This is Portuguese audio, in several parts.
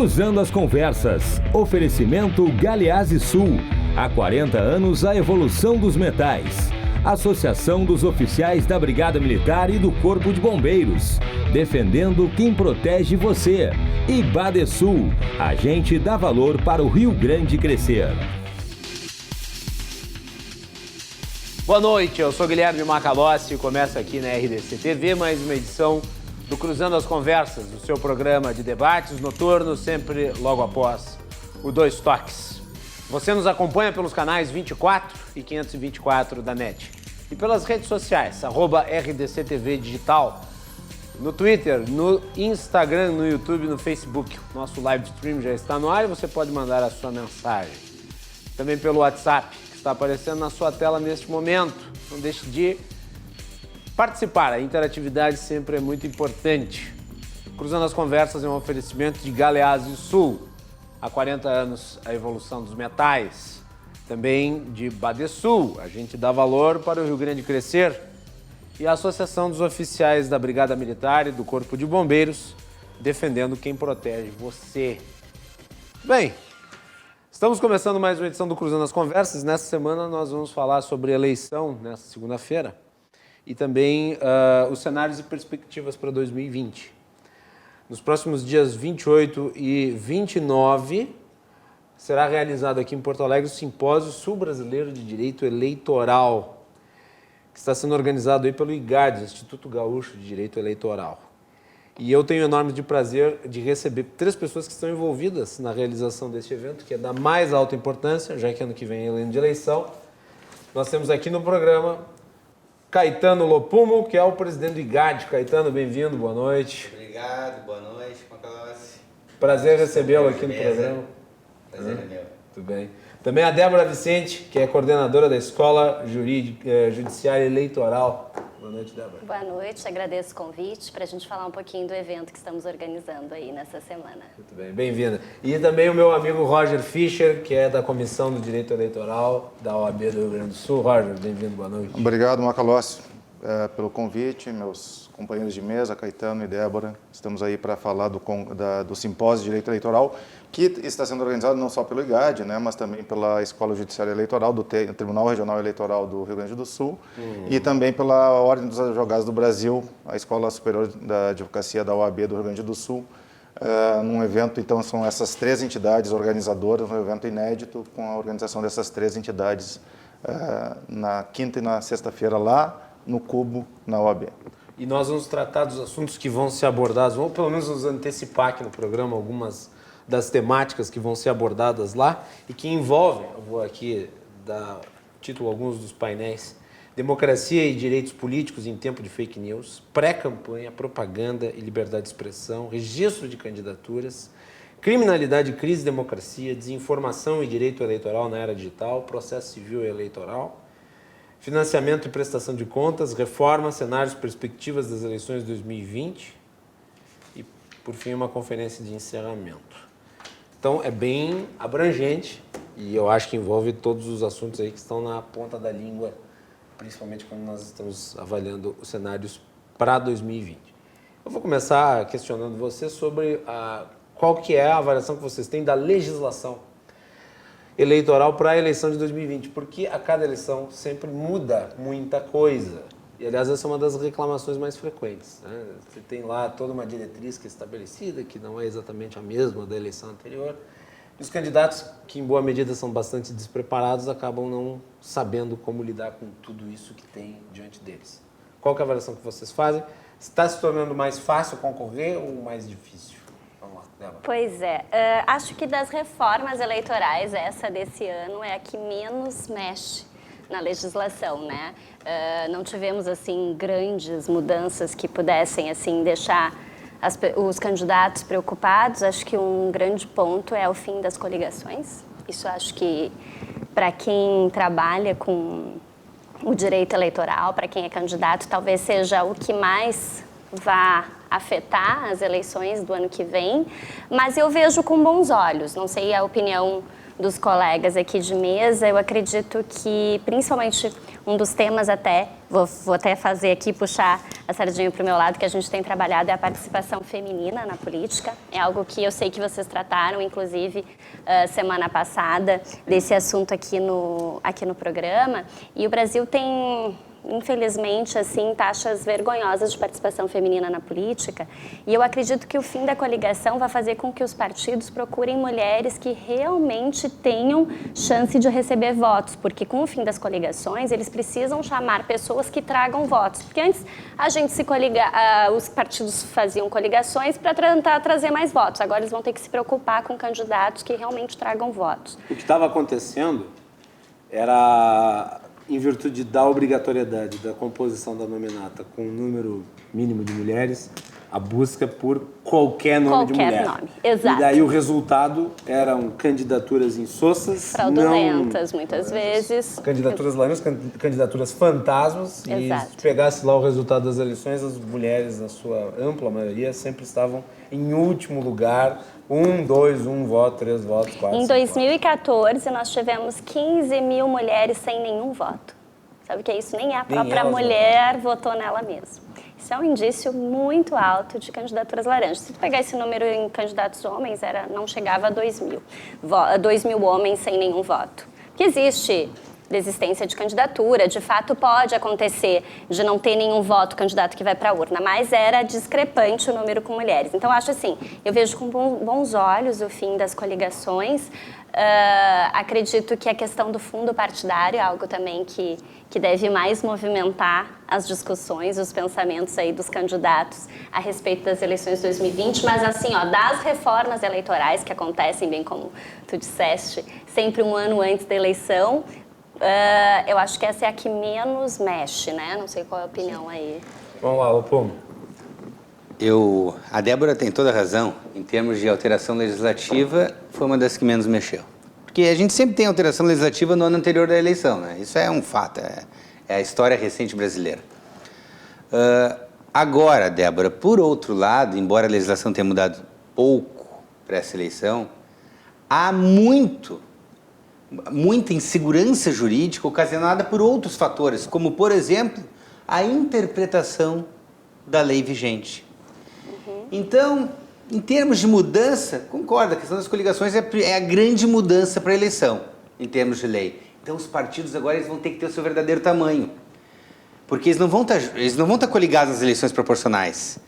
Cruzando as Conversas. Oferecimento Galeazzi Sul. Há 40 anos, a evolução dos metais. Associação dos Oficiais da Brigada Militar e do Corpo de Bombeiros. Defendendo quem protege você. E Badesul. A gente dá valor para o Rio Grande crescer. Boa noite, eu sou Guilherme Macalossi e começo aqui na RDC TV mais uma edição do Cruzando as Conversas, o seu programa de debates noturnos, sempre logo após o Dois Toques. Você nos acompanha pelos canais 24 e 524 da NET e pelas redes sociais, @RDCTV Digital, no Twitter, no Instagram, no YouTube, no Facebook. Nosso live stream já está no ar e você pode mandar a sua mensagem. Também pelo WhatsApp, que está aparecendo na sua tela neste momento. Não deixe de participar, a interatividade sempre é muito importante. Cruzando as Conversas é um oferecimento de Galeazzi Sul. Há 40 anos, a evolução dos metais. Também de Badesul, a gente dá valor para o Rio Grande crescer. E a Associação dos Oficiais da Brigada Militar e do Corpo de Bombeiros, defendendo quem protege você. Bem, estamos começando mais uma edição do Cruzando as Conversas. Nessa semana nós vamos falar sobre eleição, nesta segunda-feira, e também os cenários e perspectivas para 2020. Nos próximos dias 28 e 29, será realizado aqui em Porto Alegre o Simpósio Sul-Brasileiro de Direito Eleitoral, que está sendo organizado aí pelo IGAD, Instituto Gaúcho de Direito Eleitoral. E eu tenho o enorme prazer de receber 3 pessoas que estão envolvidas na realização deste evento, que é da mais alta importância, já que ano que vem é ano de eleição. Nós temos aqui no programa Caetano Lopumo, que é o presidente do IGAD. Caetano, bem-vindo, boa noite. Obrigado, boa noite, Macalossi. Prazer recebê-lo aqui no programa. Prazer é meu. Tudo bem. Também a Débora Vicente, que é coordenadora da Escola Judiciária Eleitoral. Boa noite, Débora. Boa noite, agradeço o convite para a gente falar um pouquinho do evento que estamos organizando aí nessa semana. Muito bem, bem-vinda. E também o meu amigo Roger Fischer, que é da Comissão do Direito Eleitoral da OAB do Rio Grande do Sul. Roger, bem-vindo, boa noite. Obrigado, Macalossi, pelo convite, meus companheiros de mesa, Caetano e Débora. Estamos aí para falar do Simpósio de Direito Eleitoral, que está sendo organizado não só pelo IGAD, né, mas também pela Escola Judiciária Eleitoral do Tribunal Regional Eleitoral do Rio Grande do Sul e também pela Ordem dos Advogados do Brasil, a Escola Superior da Advocacia da OAB do Rio Grande do Sul, num evento. Então são essas 3 entidades organizadoras, um evento inédito com a organização dessas 3 entidades na quinta e na sexta-feira lá no Cubo, na OAB. E nós vamos tratar dos assuntos que vão ser abordados, vamos pelo menos nos antecipar aqui no programa algumas das temáticas que vão ser abordadas lá e que envolvem, eu vou aqui dar título a alguns dos painéis: democracia e direitos políticos em tempo de fake news, pré-campanha, propaganda e liberdade de expressão, registro de candidaturas, criminalidade e crise de democracia, desinformação e direito eleitoral na era digital, processo civil e eleitoral, financiamento e prestação de contas, reforma, cenários e perspectivas das eleições de 2020 e, por fim, uma conferência de encerramento. Então, é bem abrangente e eu acho que envolve todos os assuntos aí que estão na ponta da língua, principalmente quando nós estamos avaliando os cenários para 2020. Eu vou começar questionando você sobre qual que é a avaliação que vocês têm da legislação eleitoral para a eleição de 2020, porque a cada eleição sempre muda muita coisa. E, aliás, essa é uma das reclamações mais frequentes, né? Você tem lá toda uma diretriz que é estabelecida, que não é exatamente a mesma da eleição anterior. E os candidatos, que em boa medida são bastante despreparados, acabam não sabendo como lidar com tudo isso que tem diante deles. Qual que é a avaliação que vocês fazem? Está se tornando mais fácil concorrer ou mais difícil? Vamos lá, Débora. Pois é, acho que das reformas eleitorais, essa desse ano é a que menos mexe na legislação, né? Não tivemos, assim, grandes mudanças que pudessem, assim, deixar os candidatos preocupados. Acho que um grande ponto é o fim das coligações. Isso acho que, para quem trabalha com o direito eleitoral, para quem é candidato, talvez seja o que mais vá afetar as eleições do ano que vem. Mas eu vejo com bons olhos, não sei a opinião dos colegas aqui de mesa. Eu acredito que, principalmente, um dos temas até, vou até fazer aqui, puxar a sardinha para o meu lado, que a gente tem trabalhado é a participação feminina na política. É algo que eu sei que vocês trataram, inclusive, semana passada, desse assunto aqui no programa. E o Brasil tem, infelizmente, assim, taxas vergonhosas de participação feminina na política. E eu acredito que o fim da coligação vai fazer com que os partidos procurem mulheres que realmente tenham chance de receber votos, porque com o fim das coligações, eles precisam chamar pessoas que tragam votos. Porque antes a gente os partidos faziam coligações para tentar trazer mais votos. Agora eles vão ter que se preocupar com candidatos que realmente tragam votos. O que estava acontecendo era, em virtude da obrigatoriedade da composição da nominata com um número mínimo de mulheres, a busca por qualquer nome de mulher. Qualquer nome, exato. E daí o resultado eram candidaturas insossas, fraudulentas, muitas vezes. candidaturas laranjas, candidaturas fantasmas. Exato. E se pegasse lá o resultado das eleições, as mulheres, na sua ampla maioria, sempre estavam em último lugar. 1, 2, 1 voto, 3 votos, 4. Em 2014, nós tivemos 15 mil mulheres sem nenhum voto. Sabe o que é isso? Nem a própria mulher votou nela mesma. Isso é um indício muito alto de candidaturas laranjas. Se tu pegar esse número em candidatos homens, não chegava a 2 mil. 2 mil homens sem nenhum voto. Porque existe desistência de candidatura, de fato pode acontecer de não ter nenhum voto candidato que vai para a urna, mas era discrepante o número com mulheres. Então, acho assim, eu vejo com bons olhos o fim das coligações. Acredito que a questão do fundo partidário é algo também que deve mais movimentar as discussões, os pensamentos aí dos candidatos a respeito das eleições de 2020, mas assim, das reformas eleitorais que acontecem, bem como tu disseste, sempre um ano antes da eleição, eu acho que essa é a que menos mexe, né? Não sei qual é a opinião aí. Vamos lá, Opomo. A Débora tem toda a razão. Em termos de alteração legislativa, foi uma das que menos mexeu. Porque a gente sempre tem alteração legislativa no ano anterior da eleição, né? Isso é um fato, é a história recente brasileira. Agora, Débora, por outro lado, embora a legislação tenha mudado pouco para essa eleição, há muita insegurança jurídica ocasionada por outros fatores, como, por exemplo, a interpretação da lei vigente. Então, em termos de mudança, concordo, a questão das coligações é a grande mudança para a eleição, em termos de lei. Então, os partidos agora vão ter que ter o seu verdadeiro tamanho, porque eles não vão estar coligados nas eleições proporcionais.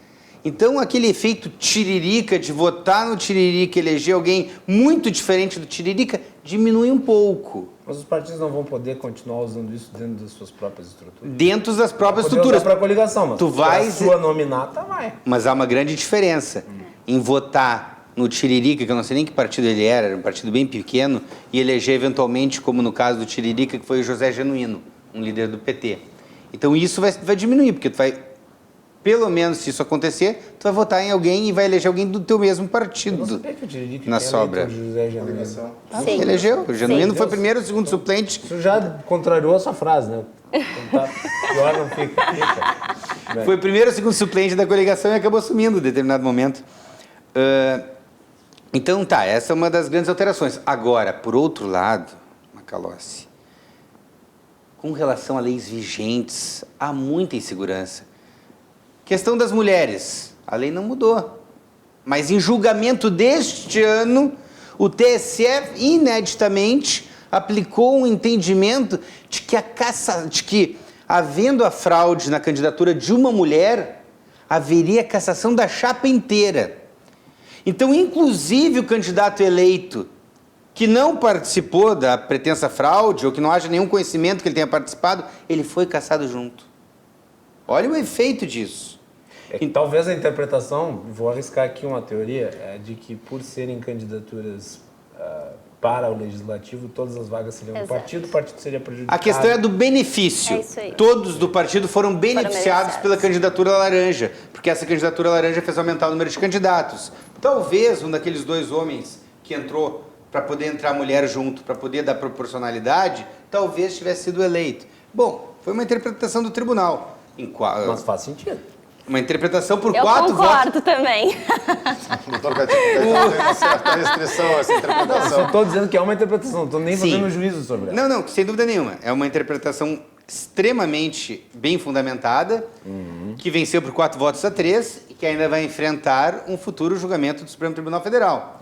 Então, aquele efeito tiririca de votar no tiririca e eleger alguém muito diferente do tiririca diminui um pouco. Mas os partidos não vão poder continuar usando isso dentro das suas próprias estruturas? Dentro das próprias estruturas. Para a coligação, mas a sua nominata vai. Mas há uma grande diferença em votar no tiririca, que eu não sei nem que partido ele era um partido bem pequeno, e eleger eventualmente, como no caso do tiririca, que foi o José Genuíno, um líder do PT. Então isso vai diminuir, porque tu vai... Pelo menos, se isso acontecer, tu vai votar em alguém e vai eleger alguém do teu mesmo partido na sobra. Sim. Elegeu. O Genuíno foi primeiro, segundo suplente. Isso já contrariou a sua frase, né? Então, pior não fica. Foi primeiro, segundo suplente da coligação e acabou assumindo em determinado momento. Então tá, essa é uma das grandes alterações. Agora, por outro lado, Macalossi, com relação a leis vigentes, há muita insegurança. Questão das mulheres, a lei não mudou, mas em julgamento deste ano, o TSE ineditamente aplicou um entendimento de que havendo a fraude na candidatura de uma mulher, haveria cassação da chapa inteira. Então, inclusive o candidato eleito que não participou da pretensa fraude ou que não haja nenhum conhecimento que ele tenha participado, ele foi cassado junto. Olha o efeito disso. Talvez a interpretação, vou arriscar aqui uma teoria, é de que por serem candidaturas para o legislativo, todas as vagas seriam do partido, o partido seria prejudicado. A questão é do benefício. É isso aí. Todos do partido foram beneficiados pela candidatura laranja, porque essa candidatura laranja fez aumentar o número de candidatos. Talvez um daqueles dois homens que entrou para poder entrar a mulher junto, para poder dar proporcionalidade, talvez tivesse sido eleito. Bom, foi uma interpretação do tribunal. Mas faz sentido. Uma interpretação por 4 votos. Eu concordo também. Doutor Caetano, tem uma certa restrição a essa interpretação. Só estou dizendo que é uma interpretação, não estou nem fazendo juízo sobre ela. Não, sem dúvida nenhuma. É uma interpretação extremamente bem fundamentada, que venceu por 4 votos a 3 e que ainda vai enfrentar um futuro julgamento do Supremo Tribunal Federal,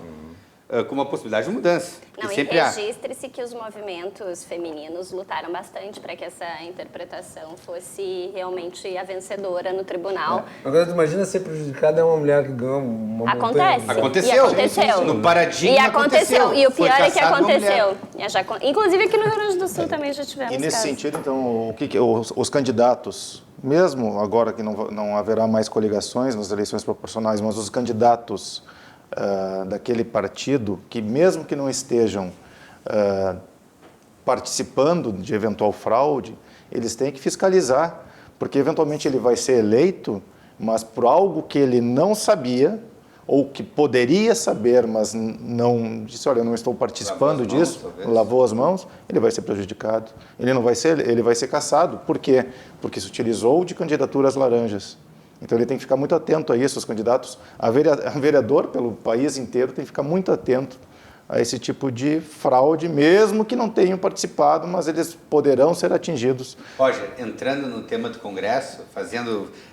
com uma possibilidade de mudança. Não, e sempre há. registre-se que os movimentos femininos lutaram bastante para que essa interpretação fosse realmente a vencedora no tribunal. Agora, tu imagina ser prejudicada é uma mulher que ganhou uma Acontece. Aconteceu. E aconteceu. No paradigma E aconteceu. E o Foi pior é que caçada uma aconteceu. Inclusive aqui no Rio Grande do Sul também já tivemos E nesse casos. sentido, então, os candidatos, mesmo agora que não haverá mais coligações nas eleições proporcionais, mas os candidatos daquele partido, que mesmo que não estejam participando de eventual fraude, eles têm que fiscalizar, porque eventualmente ele vai ser eleito, mas por algo que ele não sabia, ou que poderia saber, mas não disse, olha, eu não estou participando disso, lavou as mãos, ele vai ser prejudicado. Ele vai ser cassado. Por quê? Porque se utilizou de candidaturas laranjas. Então ele tem que ficar muito atento a isso, os candidatos, a vereador pelo país inteiro tem que ficar muito atento a esse tipo de fraude, mesmo que não tenham participado, mas eles poderão ser atingidos. Roger, entrando no tema do Congresso,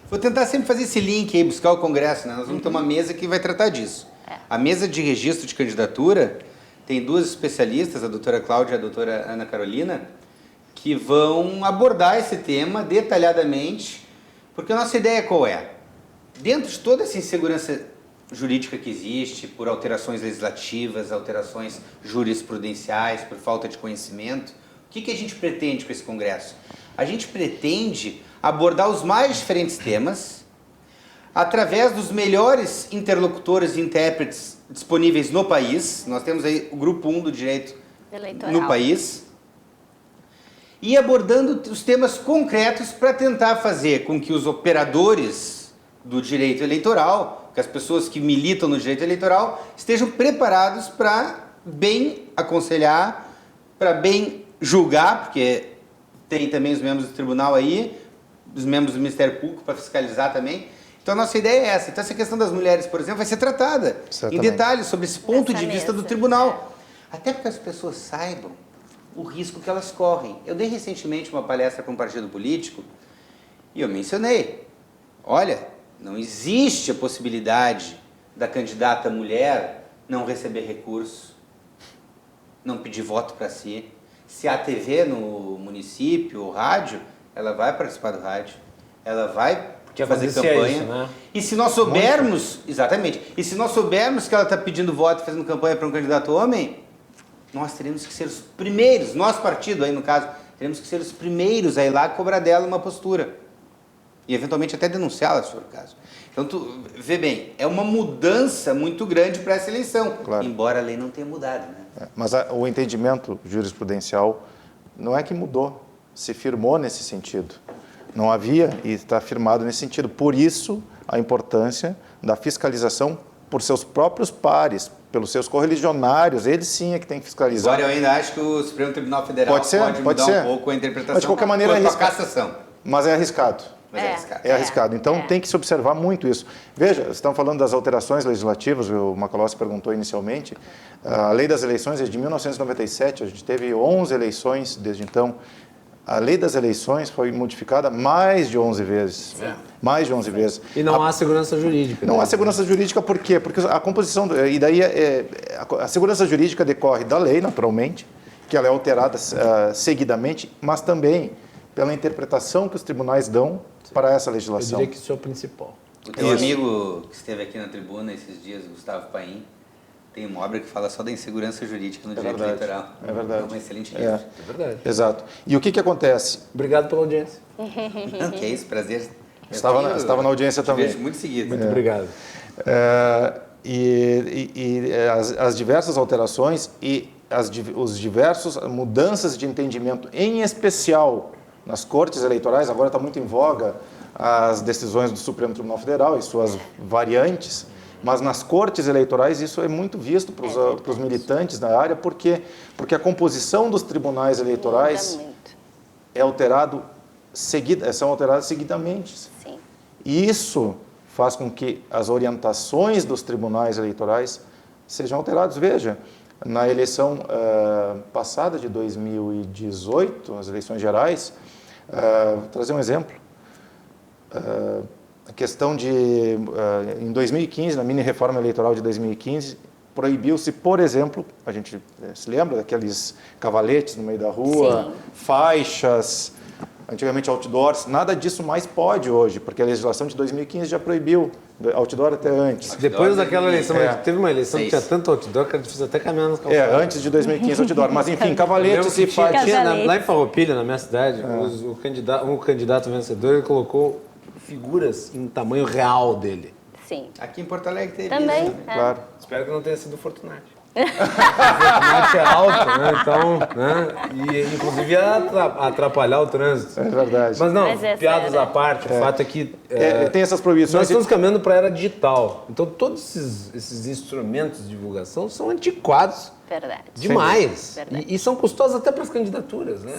vou tentar sempre fazer esse link aí, buscar o Congresso, né? Nós vamos ter uma mesa que vai tratar disso. A mesa de registro de candidatura tem 2 especialistas, a doutora Cláudia e a doutora Ana Carolina, que vão abordar esse tema detalhadamente, porque a nossa ideia qual é? Dentro de toda essa insegurança jurídica que existe, por alterações legislativas, alterações jurisprudenciais, por falta de conhecimento, o que a gente pretende com esse Congresso? A gente pretende abordar os mais diferentes temas através dos melhores interlocutores e intérpretes disponíveis no país. Nós temos aí o Grupo 1 do Direito Eleitoral. no país. E abordando os temas concretos para tentar fazer com que os operadores do direito eleitoral, que as pessoas que militam no direito eleitoral, estejam preparados para bem aconselhar, para bem julgar, porque tem também os membros do tribunal aí, os membros do Ministério Público para fiscalizar também. Então a nossa ideia é essa. Então essa questão das mulheres, por exemplo, vai ser tratada em detalhes sobre esse ponto de vista do tribunal. Até para que as pessoas saibam o risco que elas correm. Eu dei recentemente uma palestra para um partido político e eu mencionei, olha, não existe a possibilidade da candidata mulher não receber recurso, não pedir voto para si. Se há TV no município ou rádio, ela vai participar do rádio, ela vai fazer campanha. Isso, né? E se nós soubermos, exatamente, e se nós soubermos que ela está pedindo voto e fazendo campanha para um candidato homem, nós teremos que ser os primeiros, nosso partido aí no caso, teremos que ser os primeiros a ir lá cobrar dela uma postura. E eventualmente até denunciá-la, se for o caso. Então, tu vê bem, é uma mudança muito grande para essa eleição, Claro. embora a lei não tenha mudado, né? Mas o entendimento jurisprudencial não é que mudou, se firmou nesse sentido. Não havia e está firmado nesse sentido. Por isso, a importância da fiscalização por seus próprios pares, pelos seus correligionários, eles sim é que tem que fiscalizar. Agora eu ainda acho que o Supremo Tribunal Federal pode mudar um pouco a interpretação. Mas de qualquer maneira quanto é à cassação. Mas é arriscado. Mas é arriscado. É arriscado. Então tem que se observar muito isso. Veja, vocês estão falando das alterações legislativas, o Macalossi perguntou inicialmente. A lei das eleições é de 1997, a gente teve 11 eleições desde então. A lei das eleições foi modificada mais de 11 vezes. Mais de 11 vezes. E não há segurança jurídica. Não há segurança jurídica por quê? Porque a composição, e daí a segurança jurídica decorre da lei, naturalmente, que ela é alterada seguidamente, mas também pela interpretação que os tribunais dão para essa Eu legislação. diria que isso é o principal. O teu amigo que esteve aqui na tribuna esses dias, Gustavo Paim, tem uma obra que fala só da insegurança jurídica no direito eleitoral. É verdade. É um excelente livro. É verdade. Exato. E o que acontece? Obrigado pela audiência. Não, que é isso, prazer. Estava na audiência também. Vejo muito seguido. Muito obrigado. As diversas alterações e os diversos mudanças de entendimento, em especial nas cortes eleitorais, agora está muito em voga as decisões do Supremo Tribunal Federal e suas variantes, mas nas cortes eleitorais isso é muito visto para os militantes da área, porque a composição dos tribunais eleitorais é são alteradas seguidamente. Sim. E isso faz com que as orientações dos tribunais eleitorais sejam alteradas. Veja, na eleição passada de 2018, as eleições gerais, vou trazer um exemplo. a questão de, em 2015, na mini-reforma eleitoral de 2015, proibiu-se, por exemplo, a gente se lembra daqueles cavaletes no meio da rua, Sim. faixas, antigamente outdoors, nada disso mais pode hoje, porque a legislação de 2015 já proibiu outdoor até antes. Depois daquela eleição, teve uma eleição que Seis. tinha tanto outdoor que era difícil até caminhar nas calçadas. Antes de 2015 outdoor, mas enfim, cavaletes e faixas. Cavaletes. Lá em Farroupilha, na minha cidade, um candidato vencedor ele colocou figuras em tamanho real dele. Sim. Aqui em Porto Alegre teve Também. isso, né? Claro. Espero que não tenha sido o Fortunati. O Fortunati é alto, né? Então, né? E inclusive ia atrapalhar o trânsito. É verdade. Mas não, Mas é piadas sério. à parte, o fato é que Tem essas nós proibições. estamos caminhando para a era digital. Então todos esses instrumentos de divulgação são antiquados Verdade. demais. Verdade. E são custosos até para as candidaturas, né?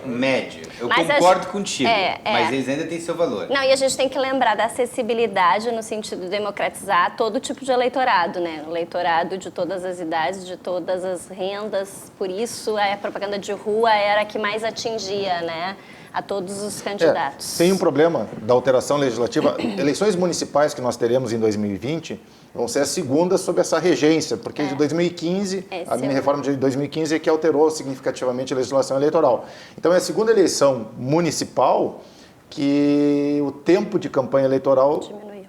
Médio. Eu Mas concordo contigo, é. mas eles ainda têm seu valor. Não, e a gente tem que lembrar da acessibilidade no sentido de democratizar todo tipo de eleitorado, né? O eleitorado de todas as idades, de todas as rendas. Por isso, a propaganda de rua era a que mais atingia, né? A todos os candidatos. Tem um problema da alteração legislativa. Eleições municipais que nós teremos em 2020 vão ser as segundas sob essa regência, porque de 2015, Esse a mini-reforma de 2015 é que alterou significativamente a legislação eleitoral. Então é a segunda eleição municipal que o tempo de campanha eleitoral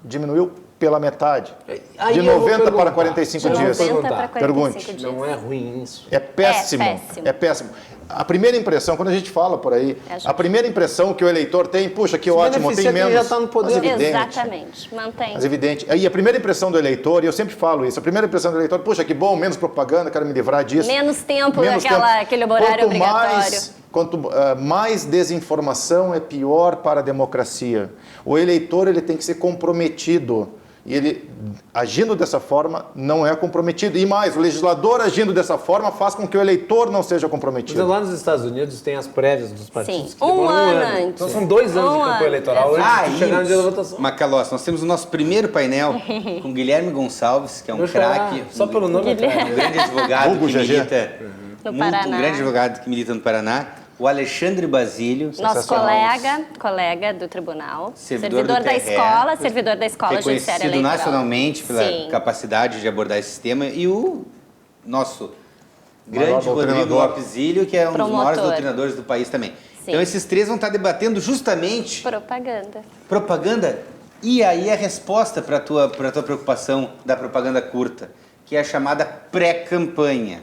diminuiu pela metade. Aí De eu vou 90 para perguntar. 45 Eu vou dias. 90 para perguntar. 45 Pergunte. dias. Não é ruim isso. É péssimo. péssimo. É péssimo. A primeira impressão, quando a gente fala por aí, a primeira impressão que o eleitor tem, puxa, que ótimo, tem beneficia quem menos. já tá no poder. Mas evidente. Exatamente. Mantém. Mas evidente. Aí a primeira impressão do eleitor, e eu sempre falo isso, a primeira impressão do eleitor, puxa, que bom, menos propaganda, quero me livrar disso. Menos tempo Menos aquele horário obrigatório. Quanto mais desinformação é pior para a democracia. O eleitor ele tem que ser comprometido. E ele, agindo dessa forma, não é comprometido. E mais, o legislador agindo dessa forma faz com que o eleitor não seja Mas comprometido. lá nos Estados Unidos tem as prévias dos partidos. Sim, que demoram ano antes. Então são 2 anos de campanha ano. eleitoral antes de chegar no dia da votação. Macalós, nós temos o nosso primeiro painel com Guilherme Gonçalves, que é um Meu xará, craque. só pelo nome Um grande advogado Vulgo que GG. milita. No Um Paraná. grande advogado que milita no Paraná. O Alexandre Basílio. Nosso sensacional. colega do tribunal, Servidor do da TRE, escola, servidor da escola judiciária reconhecido eleitoral. nacionalmente pela Sim. capacidade de abordar esse tema, e o nosso grande Rodrigo doutrinador. Lopes Zílio, que é um dos Promotor. maiores doutrinadores do país também. Sim. Então esses três vão estar debatendo justamente Propaganda. propaganda, e aí a resposta para a tua preocupação da propaganda curta, que é a chamada pré-campanha.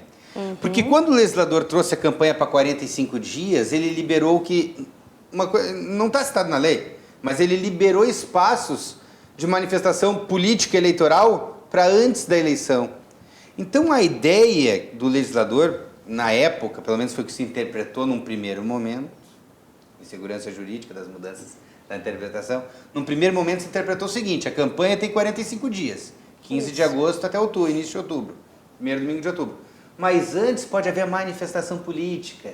Porque quando o legislador trouxe a campanha para 45 dias, ele liberou que, não está citado na lei, mas ele liberou espaços de manifestação política eleitoral para antes da eleição. Então a ideia do legislador, na época, pelo menos foi o que se interpretou num primeiro momento, insegurança jurídica das mudanças da interpretação, num primeiro momento se interpretou o seguinte: a campanha tem 45 dias, 15 de agosto até outubro, início de outubro, primeiro domingo de outubro. Mas antes pode haver manifestação política.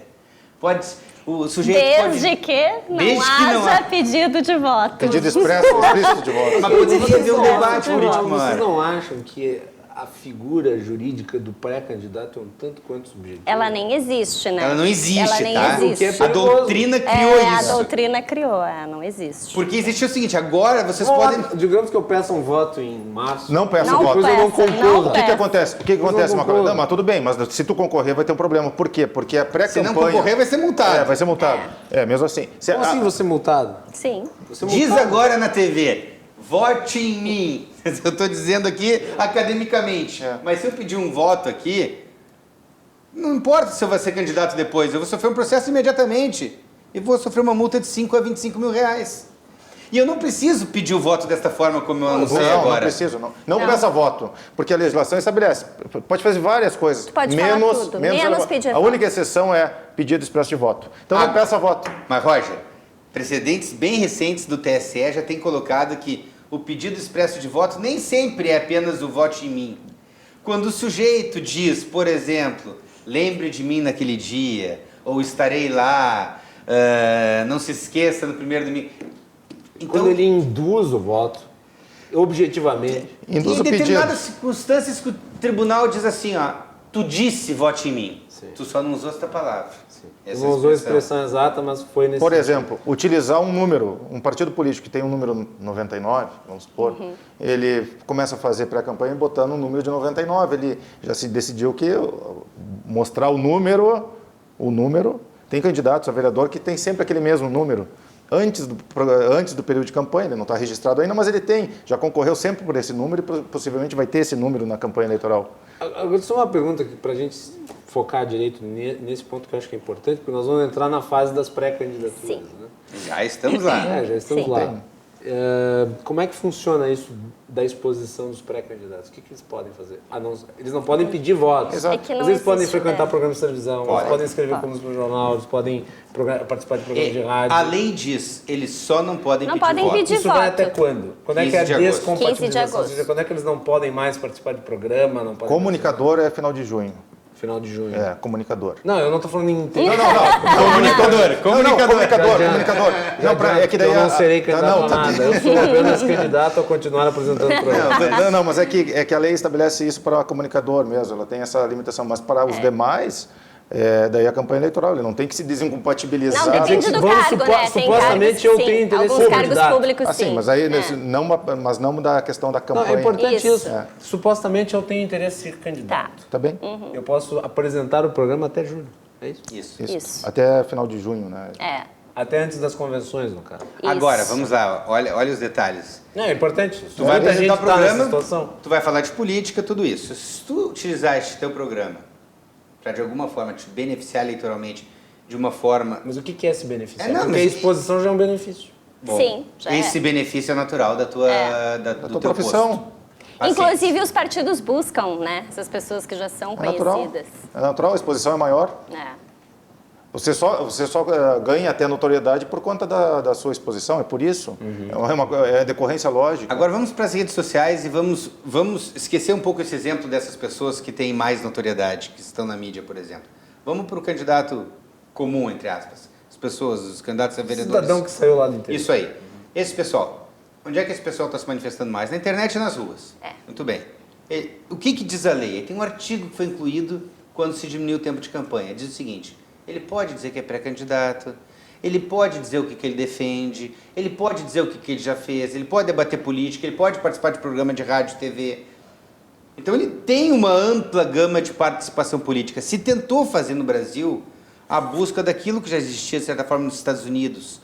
O sujeito Desde que não haja haja pedido de voto. Pedido explícito de voto. Mas poderia Vocês haver um não debate acham, político Vocês maior. não acham que a figura jurídica do pré-candidato é um tanto quanto subjetiva? Ela nem existe, né? Ela não existe, Ela nem tá? existe. A doutrina criou A isso. doutrina criou, não existe. Porque existe o seguinte, agora vocês podem... Digamos que eu peço um voto em março. Não peça Não voto. Depois eu não peça, concordo. não O que, que peça. acontece? O que, que acontece, não Macalós? concordo. Não, mas tudo bem, mas se tu concorrer vai ter um problema. Por quê? Porque a Se pré-campanha... não concorrer, vai ser multado. vai ser multado. Mesmo assim. Como assim você multado? Sim. Você Diz multado? agora na TV, vote em mim. Eu estou dizendo aqui academicamente. Mas se eu pedir um voto aqui, não importa se eu vou ser candidato depois, eu vou sofrer um processo imediatamente. E vou sofrer uma multa de 5 a 25 mil reais. E eu não preciso pedir o voto desta forma como eu anunciei Não, agora. não preciso. Não peça voto, porque a legislação estabelece. Pode fazer várias coisas. Pode falar tudo, menos pedir A voto. única exceção é pedido expresso de voto. Então não peça voto. Mas, Roger, precedentes bem recentes do TSE já têm colocado que o pedido expresso de voto nem sempre é apenas o vote em mim. Quando o sujeito diz, por exemplo, lembre de mim naquele dia, ou estarei lá, não se esqueça no primeiro domingo. Então, Quando ele induz o voto, objetivamente. Induz em o pedido. determinadas circunstâncias que o tribunal diz assim, ó, Tu disse vote em mim. Tu só não usou essa palavra. Essa Não usou a expressão exata, mas foi nesse Por sentido. exemplo, utilizar um número, um partido político que tem um número 99, vamos supor, ele começa a fazer pré-campanha botando um número de 99, ele já se decidiu que mostrar o número, tem candidatos a vereador que tem sempre aquele mesmo número. Antes do período de campanha, ele não está registrado ainda, mas ele já concorreu sempre por esse número e possivelmente vai ter esse número na campanha eleitoral. Agora, só uma pergunta aqui para a gente focar direito nesse ponto que eu acho que é importante, porque nós vamos entrar na fase das pré-candidaturas. Sim. Né? Já estamos lá. Já estamos Sim. lá. Como é que funciona isso da exposição dos pré-candidatos? O que eles podem fazer? Eles não podem pedir votos. Exato. É que não Mas eles podem existe, frequentar né? programas de televisão, eles podem escrever coluna no jornal, eles podem participar de programas de rádio. A lei diz, eles só não podem Não pedir podem voto. pedir Isso vai voto. até quando? Quando é que 15 é a de agosto. 15 de descompatibilização? Ou agosto. seja, quando é que eles não podem mais participar de programa? Não podem Comunicador é final de junho. Final de junho. É, comunicador. Não, eu não estou falando em... Comunicador. Comunicador. É que daí eu não serei Não, candidato a nada. Eu sou apenas candidato a continuar apresentando o programa. Não, mas é que a lei estabelece isso para comunicador mesmo, ela tem essa limitação, mas para os demais, daí a campanha eleitoral, ele não tem que se desincompatibilizar. Não, depende do Vamos cargo, né? Tem supostamente cargos, eu sim. tenho interesse Alguns em cargos candidato. públicos, Assim, sim. mas aí É. mas não da questão da Não, campanha. é importante Isso. isso. Supostamente eu tenho interesse em ser candidato. Tá bem? Eu posso apresentar o programa até julho. É isso? Isso. Até final de junho, né? É. Até antes das convenções, no caso. Agora, Isso. vamos lá, olha os detalhes. Não, é importante isso. Tu vai Muita gente apresentar o está nessa programa, situação. tu vai falar de política, tudo isso. Se tu utilizar este teu programa para de alguma forma te beneficiar eleitoralmente de uma forma... Mas o que é se beneficiar? Não, Porque mas- a exposição já é um benefício. Bom, Sim, já esse é. benefício é natural do tua teu profissão. posto. Assim, Inclusive os partidos buscam, né? Essas pessoas que já são É natural. conhecidas. É natural, a exposição é maior. É. Você só ganha até notoriedade por conta da sua exposição, é por isso. É decorrência lógica. Agora vamos para as redes sociais e vamos esquecer um pouco esse exemplo dessas pessoas que têm mais notoriedade, que estão na mídia, por exemplo. Vamos para o candidato comum, entre aspas. As pessoas, os candidatos a vereadores. Cidadão que saiu lá do interior. Isso aí. Esse pessoal. Onde é que esse pessoal está se manifestando mais? Na internet e nas ruas. É. Muito bem. O que diz a lei? Tem um artigo que foi incluído quando se diminuiu o tempo de campanha. Diz o seguinte: ele pode dizer que é pré-candidato, ele pode dizer o que ele defende, ele pode dizer o que ele já fez, ele pode debater política, ele pode participar de programa de rádio e TV. Então ele tem uma ampla gama de participação política. Se tentou fazer no Brasil a busca daquilo que já existia, de certa forma, nos Estados Unidos.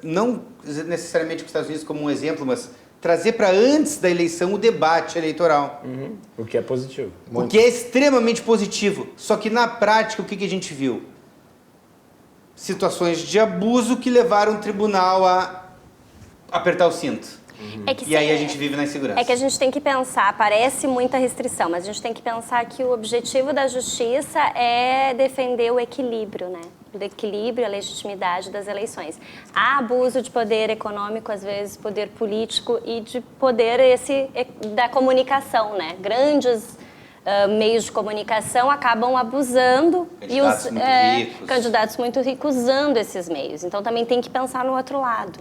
Não necessariamente os Estados Unidos como um exemplo, mas trazer para antes da eleição o debate eleitoral. O que é positivo. O que é extremamente positivo. Só que na prática, o que a gente viu? Situações de abuso que levaram o tribunal a apertar o cinto. É que E aí sim, a gente vive na insegurança. É que a gente tem que pensar, parece muita restrição, mas a gente tem que pensar que o objetivo da justiça é defender o equilíbrio, né? O equilíbrio, a legitimidade das eleições. Há abuso de poder econômico, às vezes poder político e de poder da comunicação, né? Grandes meios de comunicação acabam abusando Candidatos muito ricos. candidatos muito ricos usando esses meios. Então também tem que pensar no outro lado.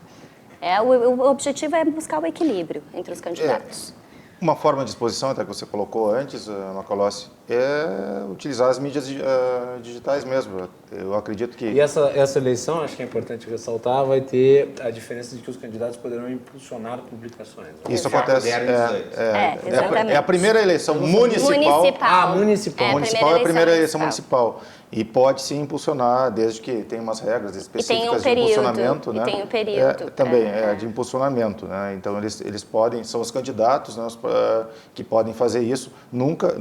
O objetivo é buscar o equilíbrio entre os candidatos. Uma forma de exposição, até que você colocou antes, Macalossi, é utilizar as mídias digitais mesmo. Eu acredito que... E essa eleição, acho que é importante ressaltar, vai ter a diferença de que os candidatos poderão impulsionar publicações. Isso Já acontece... puderam dizer. Exatamente. É a primeira eleição municipal. Municipal. Municipal é a primeira eleição municipal. municipal. E pode se impulsionar, desde que tem umas regras específicas de período, impulsionamento. e Né? tem um período Também, pra- de impulsionamento. Né? Então, eles podem, são os candidatos, né, que podem fazer isso. Nunca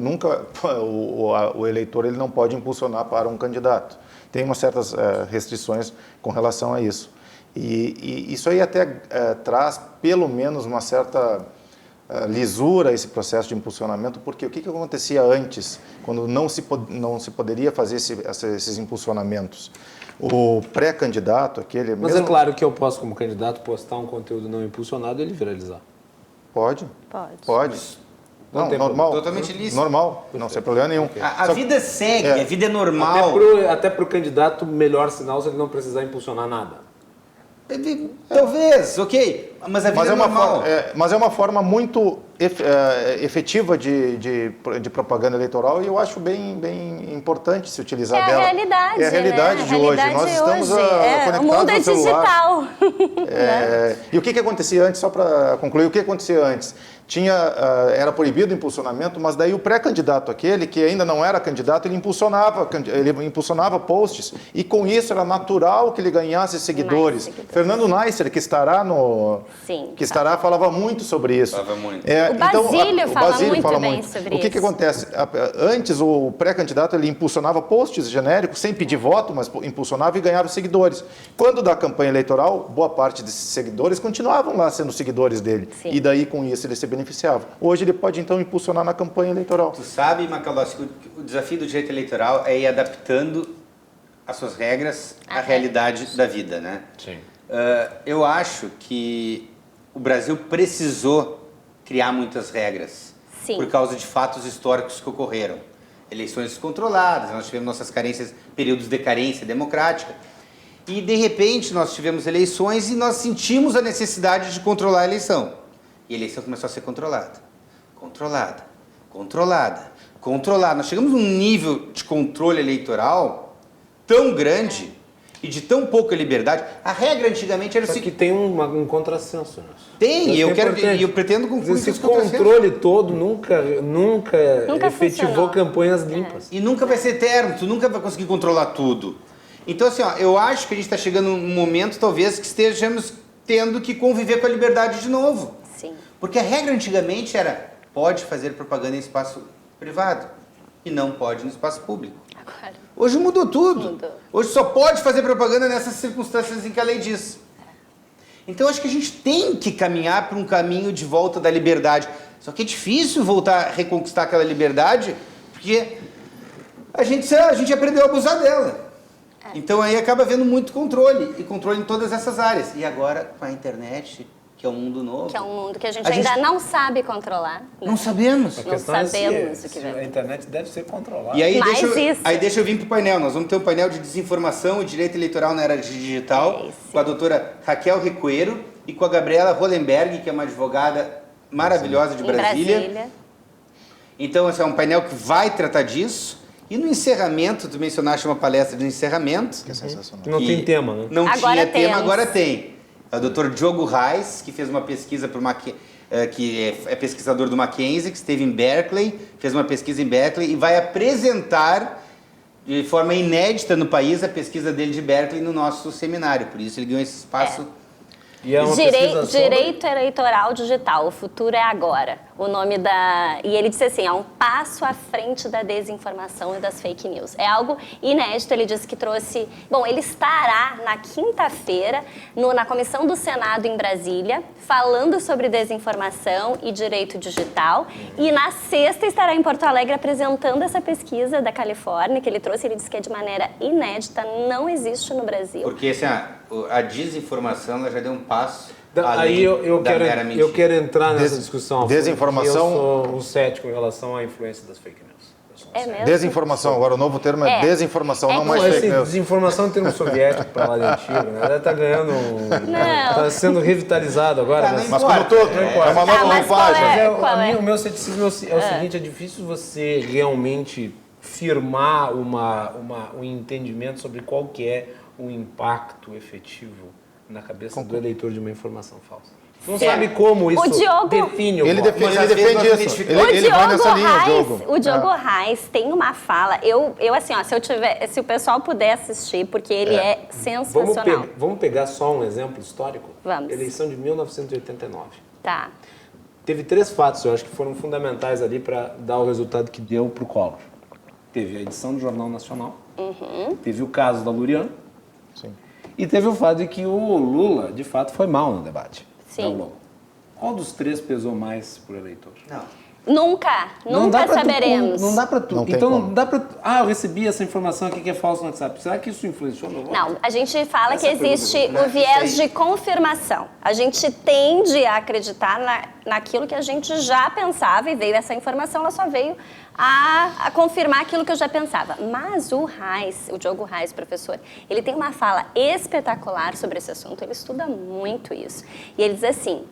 o eleitor ele não pode impulsionar para um candidato. Tem umas certas restrições com relação a isso. E isso aí até traz, pelo menos, uma certa... lisura esse processo de impulsionamento, porque o que acontecia antes, quando não se poderia fazer esses impulsionamentos? O pré-candidato, aquele... Mas mesmo, é claro que eu posso, como candidato, postar um conteúdo não impulsionado e ele viralizar. Pode. Pode. Não, tem normal. Totalmente lícito. Normal, não sem problema nenhum. A Só- vida segue, a vida é normal. Até pro candidato, melhor sinal se ele não precisar impulsionar nada. Talvez, ok. Mas a vida é normal. Mas é uma forma muito efetiva de propaganda eleitoral e eu acho bem importante se utilizar dela. É a realidade, é a realidade de hoje. Nós estamos conectados o mundo é ao celular. digital. E o que acontecia antes, só para concluir, o que acontecia antes? Era proibido o impulsionamento, mas daí o pré-candidato, aquele que ainda não era candidato, ele impulsionava posts e com isso era natural que ele ganhasse seguidores. Fernando Neisser, que estará falava muito sobre isso. Falava muito. O Basílio fala muito sobre isso. O que acontece? Antes o pré-candidato ele impulsionava posts genéricos, sem pedir voto, mas impulsionava e ganhava seguidores. Quando da campanha eleitoral, boa parte desses seguidores continuavam lá sendo seguidores dele. Sim. E daí com isso ele se beneficiava. Hoje ele pode então impulsionar na campanha eleitoral. Tu sabe, Macalossi, que o desafio do direito eleitoral é ir adaptando as suas regras à realidade da vida, né? Sim. Eu acho que o Brasil precisou criar muitas regras. Sim. Por causa de fatos históricos que ocorreram. Eleições descontroladas, nós tivemos nossas carências, períodos de carência democrática. E, de repente, nós tivemos eleições e nós sentimos a necessidade de controlar a eleição. E a eleição começou a ser controlada. Controlada. Nós chegamos num nível de controle eleitoral tão grande e de tão pouca liberdade. A regra antigamente era o Só que seguinte... tem um contrassenso. Tem, e eu pretendo concluir esse controle todo nunca efetivou funcionou. Campanhas limpas. E nunca vai ser eterno, tu nunca vai conseguir controlar tudo. Então, assim, eu acho que a gente está chegando num momento, talvez, que estejamos tendo que conviver com a liberdade de novo. Sim. Porque a regra antigamente era, pode fazer propaganda em espaço privado e não pode no espaço público. Agora. Hoje mudou tudo. Mudou. Hoje só pode fazer propaganda nessas circunstâncias em que a lei diz. Então, acho que a gente tem que caminhar para um caminho de volta da liberdade. Só que é difícil voltar a reconquistar aquela liberdade, porque a gente aprendeu a abusar dela. Então, aí acaba havendo muito controle, e controle em todas essas áreas. E agora, com a internet, que é um mundo novo... Que é um mundo que a gente ainda não sabe controlar. Né? Não sabemos. Não sabemos o que se vem. a internet deve ser controlada. E aí Mas deixa eu vir para o painel. Nós vamos ter um painel de desinformação e direito eleitoral na era digital, com a doutora Raquel Ricoeiro e com a Gabriela Rolenberg, que é uma advogada maravilhosa de Brasília. Então, esse é um painel que vai tratar disso. E no encerramento, tu mencionaste uma palestra de encerramento. Que é sensacional. Não tem tema, né? Não Agora tinha tema, temos. agora tem. É o Dr. Diogo Reis, que fez uma pesquisa que é pesquisador do Mackenzie, que esteve em Berkeley, fez uma pesquisa em Berkeley e vai apresentar de forma inédita no país a pesquisa dele de Berkeley no nosso seminário. Por isso ele ganhou esse espaço. E é uma pesquisa sobre... Direito eleitoral digital, o futuro é agora. O nome da... E ele disse assim, é um passo à frente da desinformação e das fake news. É algo inédito, ele disse que trouxe... Bom, ele estará na quinta-feira na Comissão do Senado em Brasília, falando sobre desinformação e direito digital. E na sexta estará em Porto Alegre apresentando essa pesquisa da Califórnia, que ele trouxe. Ele disse que é de maneira inédita, não existe no Brasil. Porque assim, a desinformação ela já deu um passo Aí eu quero entrar nessa discussão. Desinformação. Eu sou um cético em relação à influência das fake news. É mesmo? Desinformação, agora o novo termo é desinformação, não mais fake news. Desinformação em termo soviético para lá de antigo, né? Ela está ganhando. Está sendo revitalizado agora. Mas como todo, é uma nova roupagem. O meu ceticismo é o seguinte: é difícil você realmente firmar um entendimento sobre qual que é o impacto efetivo na cabeça do eleitor de uma informação falsa. Você não sabe como isso define o Ele voto. defende isso. Ele vai nessa linha, Diogo. O Diogo Reis tem uma fala. Eu assim, ó, se o pessoal puder assistir, porque ele é sensacional. Vamos pegar só um exemplo histórico? Vamos. Eleição de 1989. Tá. Teve 3 fatos, eu acho que foram fundamentais ali para dar o resultado que deu para o Collor. Teve a edição do Jornal Nacional, teve o caso da Lurian, e teve o fato de que o Lula, de fato, foi mal no debate. Sim. Qual dos 3 pesou mais para o eleitor? Não. Nunca saberemos. Não dá pra tu. Não tem Então como. não dá pra tu. Eu recebi essa informação aqui que é falsa no WhatsApp. Será que isso influenciou meu voto? Não, a gente fala que existe pergunta, o viés de confirmação. A gente tende a acreditar naquilo que a gente já pensava e veio essa informação, ela só veio a confirmar aquilo que eu já pensava. Mas o Diogo Reis, professor, ele tem uma fala espetacular sobre esse assunto, ele estuda muito isso. E ele diz assim,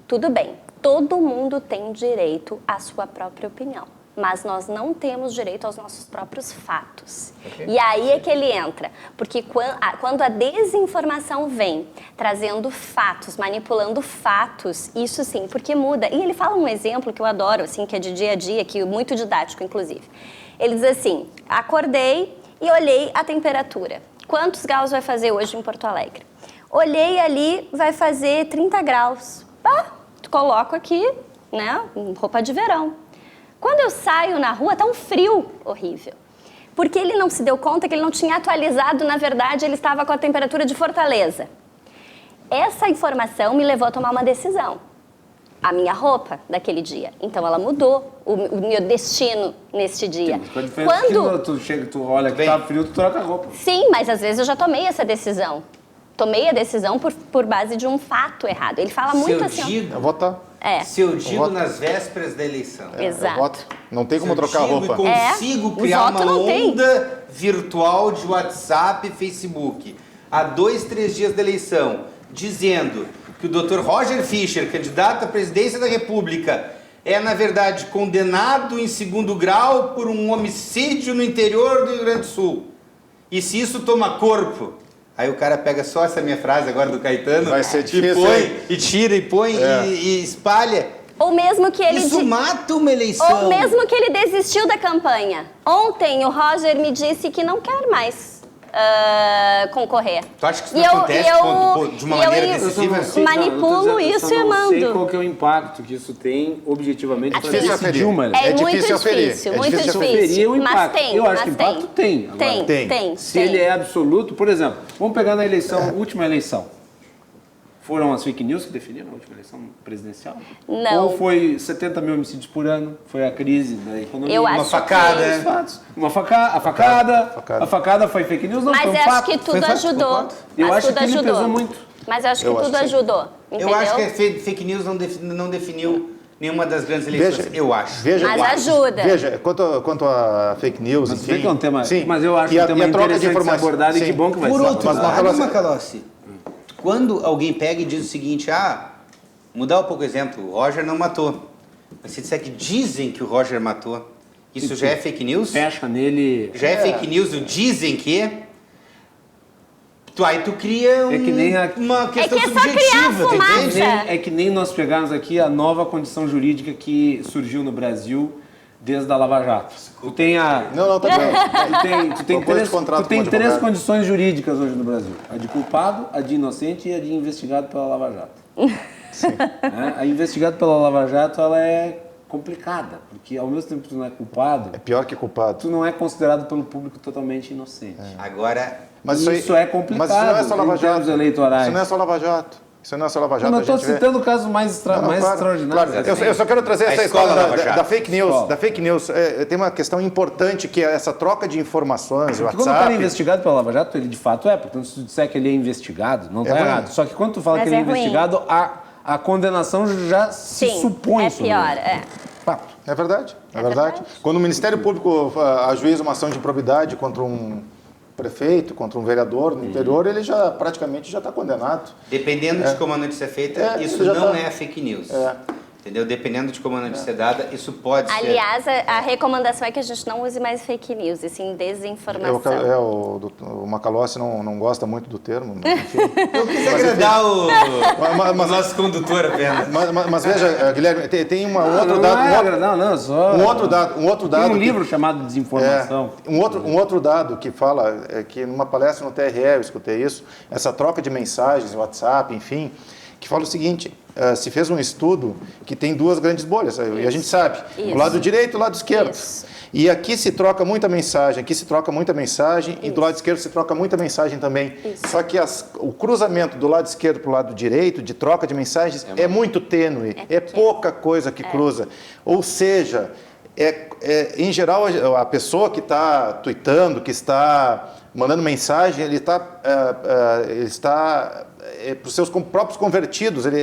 tudo bem, todo mundo tem direito à sua própria opinião, mas nós não temos direito aos nossos próprios fatos. Okay. E aí é que ele entra, porque quando a desinformação vem trazendo fatos, manipulando fatos, isso sim, porque muda. E ele fala um exemplo que eu adoro, assim, que é de dia a dia, que é muito didático, inclusive. Ele diz assim, acordei e olhei a temperatura. Quantos graus vai fazer hoje em Porto Alegre? Olhei ali, vai fazer 30 graus. Coloco aqui, né, roupa de verão. Quando eu saio na rua, tá um frio horrível. Porque ele não se deu conta que ele não tinha atualizado, na verdade, ele estava com a temperatura de Fortaleza. Essa informação me levou a tomar uma decisão. A minha roupa daquele dia. Então ela mudou o meu destino neste dia. Quando tu olha que tá frio, tu troca a roupa. Sim, mas às vezes eu já tomei essa decisão. Tomei a decisão por base de um fato errado. Ele fala muito assim... Eu voto. Se eu digo nas vésperas da eleição. Exato. Eu voto. Não tem como trocar a roupa. Eu consigo criar uma onda virtual de WhatsApp e Facebook. Há 2, 3 dias da eleição, dizendo que o Dr. Roger Fischer, candidato à presidência da República, é, na verdade, condenado em 2º grau por um homicídio no interior do Rio Grande do Sul. E se isso toma corpo... Aí o cara pega só essa minha frase agora do Caetano, vai ser difícil, e tira, e põe, e espalha. Ou mesmo que ele... Isso mata uma eleição. Ou mesmo que ele desistiu da campanha. Ontem o Roger me disse que não quer mais concorrer. Tu acha que isso acontece de uma maneira decisiva? Eu manipulo isso e mando. Eu não sei qual que é o impacto que isso tem objetivamente para decidir uma eleição. É muito difícil, muito difícil. Mas tem, eu acho que impacto tem. Tem. Se ele é absoluto, por exemplo, vamos pegar na última eleição. Foram as fake news que definiram a última eleição presidencial? Não. Ou foi 70 mil homicídios por ano? Foi a crise da economia? Eu acho uma facada. A facada foi fake news? Não, mas foi um eu acho fato. que tudo ajudou. Eu acho que ele pesou muito. Mas eu acho que tudo ajudou. Entendeu? Eu acho que a fake news não definiu nenhuma das grandes eleições. Mas ajuda. Veja, quanto a fake news, mas enfim... Que é um tema, sim, mas eu acho que é um tema interessante de ser abordado e que bom que vai ser. Por outro lado, Macalossi, quando alguém pega e diz o seguinte, mudar um pouco o exemplo, o Roger não matou. Mas se disser que dizem que o Roger matou, isso já é fake news? Fecha nele... Já é fake news, o dizem que... Aí tu cria uma questão subjetiva, tu entende? É que nem nós pegarmos aqui a nova condição jurídica que surgiu no Brasil desde a Lava Jato. Tu tem a... Não, tá bem. Tu tem três condições jurídicas hoje no Brasil. A de culpado, a de inocente e a de investigado pela Lava Jato. Sim. A investigado pela Lava Jato, ela é complicada, porque ao mesmo tempo que tu não é culpado... É pior que culpado. Tu não é considerado pelo público totalmente inocente. Agora... Mas isso é complicado, mas isso não é só Lava Jato. Em termos eleitorais. Isso não é só Lava Jato. Isso não é só Lava Jato. Eu estou citando casos mais extraordinários. Claro. Eu só quero trazer essa escola da fake news. Da fake news. Tem uma questão importante que é essa troca de informações, o WhatsApp. Quando o cara é investigado pela Lava Jato, ele de fato é. Portanto, se tu disser que ele é investigado, não está errado. Só que quando tu fala que ele é investigado, a condenação já se supõe sobre ele. É pior, Fato. É verdade. Quando o Ministério Público ajuiza uma ação de improbidade contra um prefeito, contra um vereador no interior, ele já praticamente já está condenado. Dependendo de como a notícia é feita, isso não é fake news. Entendeu? Dependendo de como a notícia é dada, isso pode ser... Aliás, a recomendação é que a gente não use mais fake news, e sim desinformação. O Macalossi não gosta muito do termo. Enfim. Eu quis agradar o nosso condutor apenas. Mas veja, Guilherme, tem um outro dado... Um outro dado... Tem um livro chamado Desinformação. Um outro dado que fala, que numa palestra no TRE, eu escutei isso, essa troca de mensagens, WhatsApp, enfim... que fala o seguinte, se fez um estudo que tem duas grandes bolhas, e a gente sabe, o lado direito e o lado esquerdo. Isso. E aqui se troca muita mensagem, aqui se troca muita mensagem, e do lado esquerdo se troca muita mensagem também. Isso. Só que o cruzamento do lado esquerdo para o lado direito, de troca de mensagens, é muito tênue, é pouca coisa que cruza. Ou seja, em geral, a pessoa que está tweetando, que está mandando mensagem, ele está para os seus próprios convertidos, ele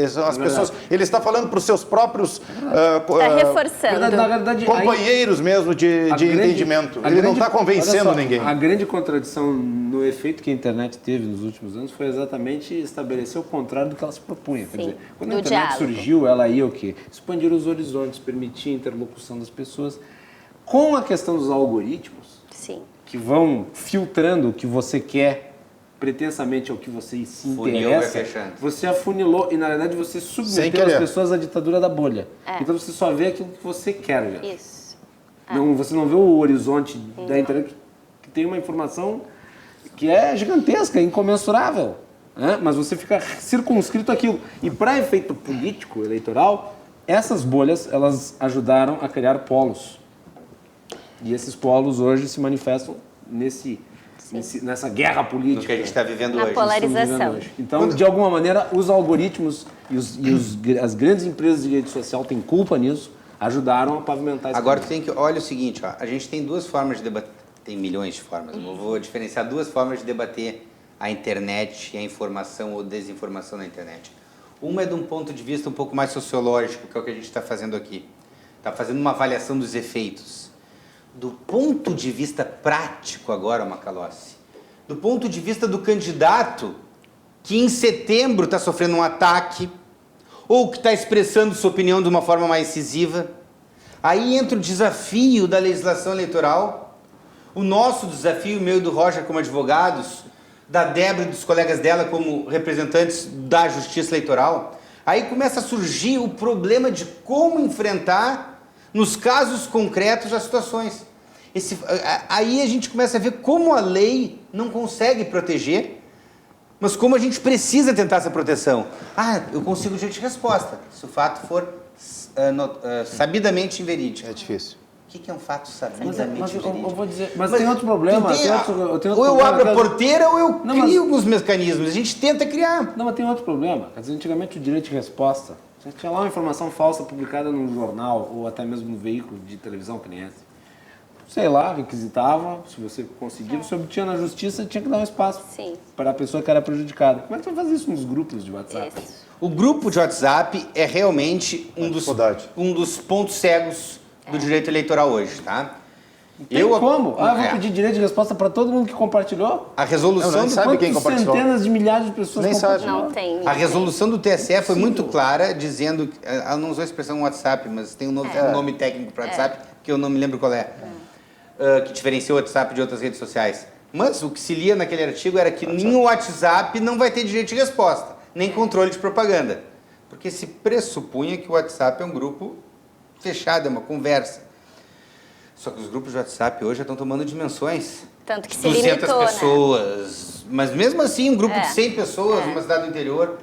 está falando para os seus próprios Está reforçando. Na verdade, companheiros mesmo de entendimento. Ele não está convencendo ninguém. A grande contradição no efeito que a internet teve nos últimos anos foi exatamente estabelecer o contrário do que ela se propunha. Quer dizer, quando a internet surgiu, ela ia o quê? Expandir os horizontes, permitir a interlocução das pessoas. Com a questão dos algoritmos, Sim. que vão filtrando o que você quer pretensamente ao que você se interessa, você afunilou e, na verdade, você submeteu as pessoas à ditadura da bolha. Então, você só vê aquilo que você quer ver. Isso. Você não vê o horizonte da internet, que tem uma informação que é gigantesca, incomensurável. Né? Mas você fica circunscrito àquilo. E, para efeito político, eleitoral, essas bolhas, elas ajudaram a criar polos. E esses polos hoje se manifestam nessa guerra política. No que a gente está vivendo hoje. Na polarização. Então, de alguma maneira, os algoritmos e as grandes empresas de rede social têm culpa nisso, ajudaram a pavimentar esse Agora, caminho. olha o seguinte, a gente tem duas formas de debater, tem milhões de formas, eu vou diferenciar duas formas de debater a internet e a informação ou desinformação na internet. Uma é de um ponto de vista um pouco mais sociológico, que é o que a gente está fazendo aqui. Está fazendo uma avaliação dos efeitos. Do ponto de vista prático agora, Macalossi, do ponto de vista do candidato que em setembro está sofrendo um ataque ou que está expressando sua opinião de uma forma mais incisiva, aí entra o desafio da legislação eleitoral, o nosso desafio, meu e do Roger como advogados, da Débora e dos colegas dela como representantes da Justiça Eleitoral. Aí começa a surgir o problema de como enfrentar nos casos concretos as situações. Aí a gente começa a ver como a lei não consegue proteger, mas como a gente precisa tentar essa proteção. Eu consigo jeito de resposta, se o fato for sabidamente inverídico. É difícil. O que é um fato sabidamente inverídico? Eu vou dizer, mas tem outro problema. Ou eu abro a porteira ou eu crio alguns mecanismos. A gente tenta criar. Não, mas tem outro problema. Quer dizer, antigamente o direito de resposta, você tinha lá uma informação falsa publicada num jornal ou até mesmo no veículo de televisão que nem esse. Sei lá, requisitava, se você conseguia, você obtinha na justiça, tinha que dar um espaço para a pessoa que era prejudicada. Como é que você faz isso nos grupos de WhatsApp? O grupo de WhatsApp é realmente um dos pontos cegos do direito eleitoral hoje, tá? Como? Eu vou pedir direito de resposta para todo mundo que compartilhou? A resolução sabe quem compartilhou. Centenas de milhares de pessoas compartilharam. Não tem. A resolução do TSE foi muito clara, dizendo, ela não usou a expressão WhatsApp, mas tem um nome técnico para WhatsApp, que eu não me lembro qual é, que diferencia o WhatsApp de outras redes sociais. Mas o que se lia naquele artigo era que nem o WhatsApp não vai ter direito de resposta, nem controle de propaganda. Porque se pressupunha que o WhatsApp é um grupo fechado, é uma conversa. Só que os grupos de WhatsApp hoje já estão tomando dimensões. Tanto que se 200 limitou, pessoas. Né? Mas mesmo assim, um grupo de 100 pessoas numa cidade do interior,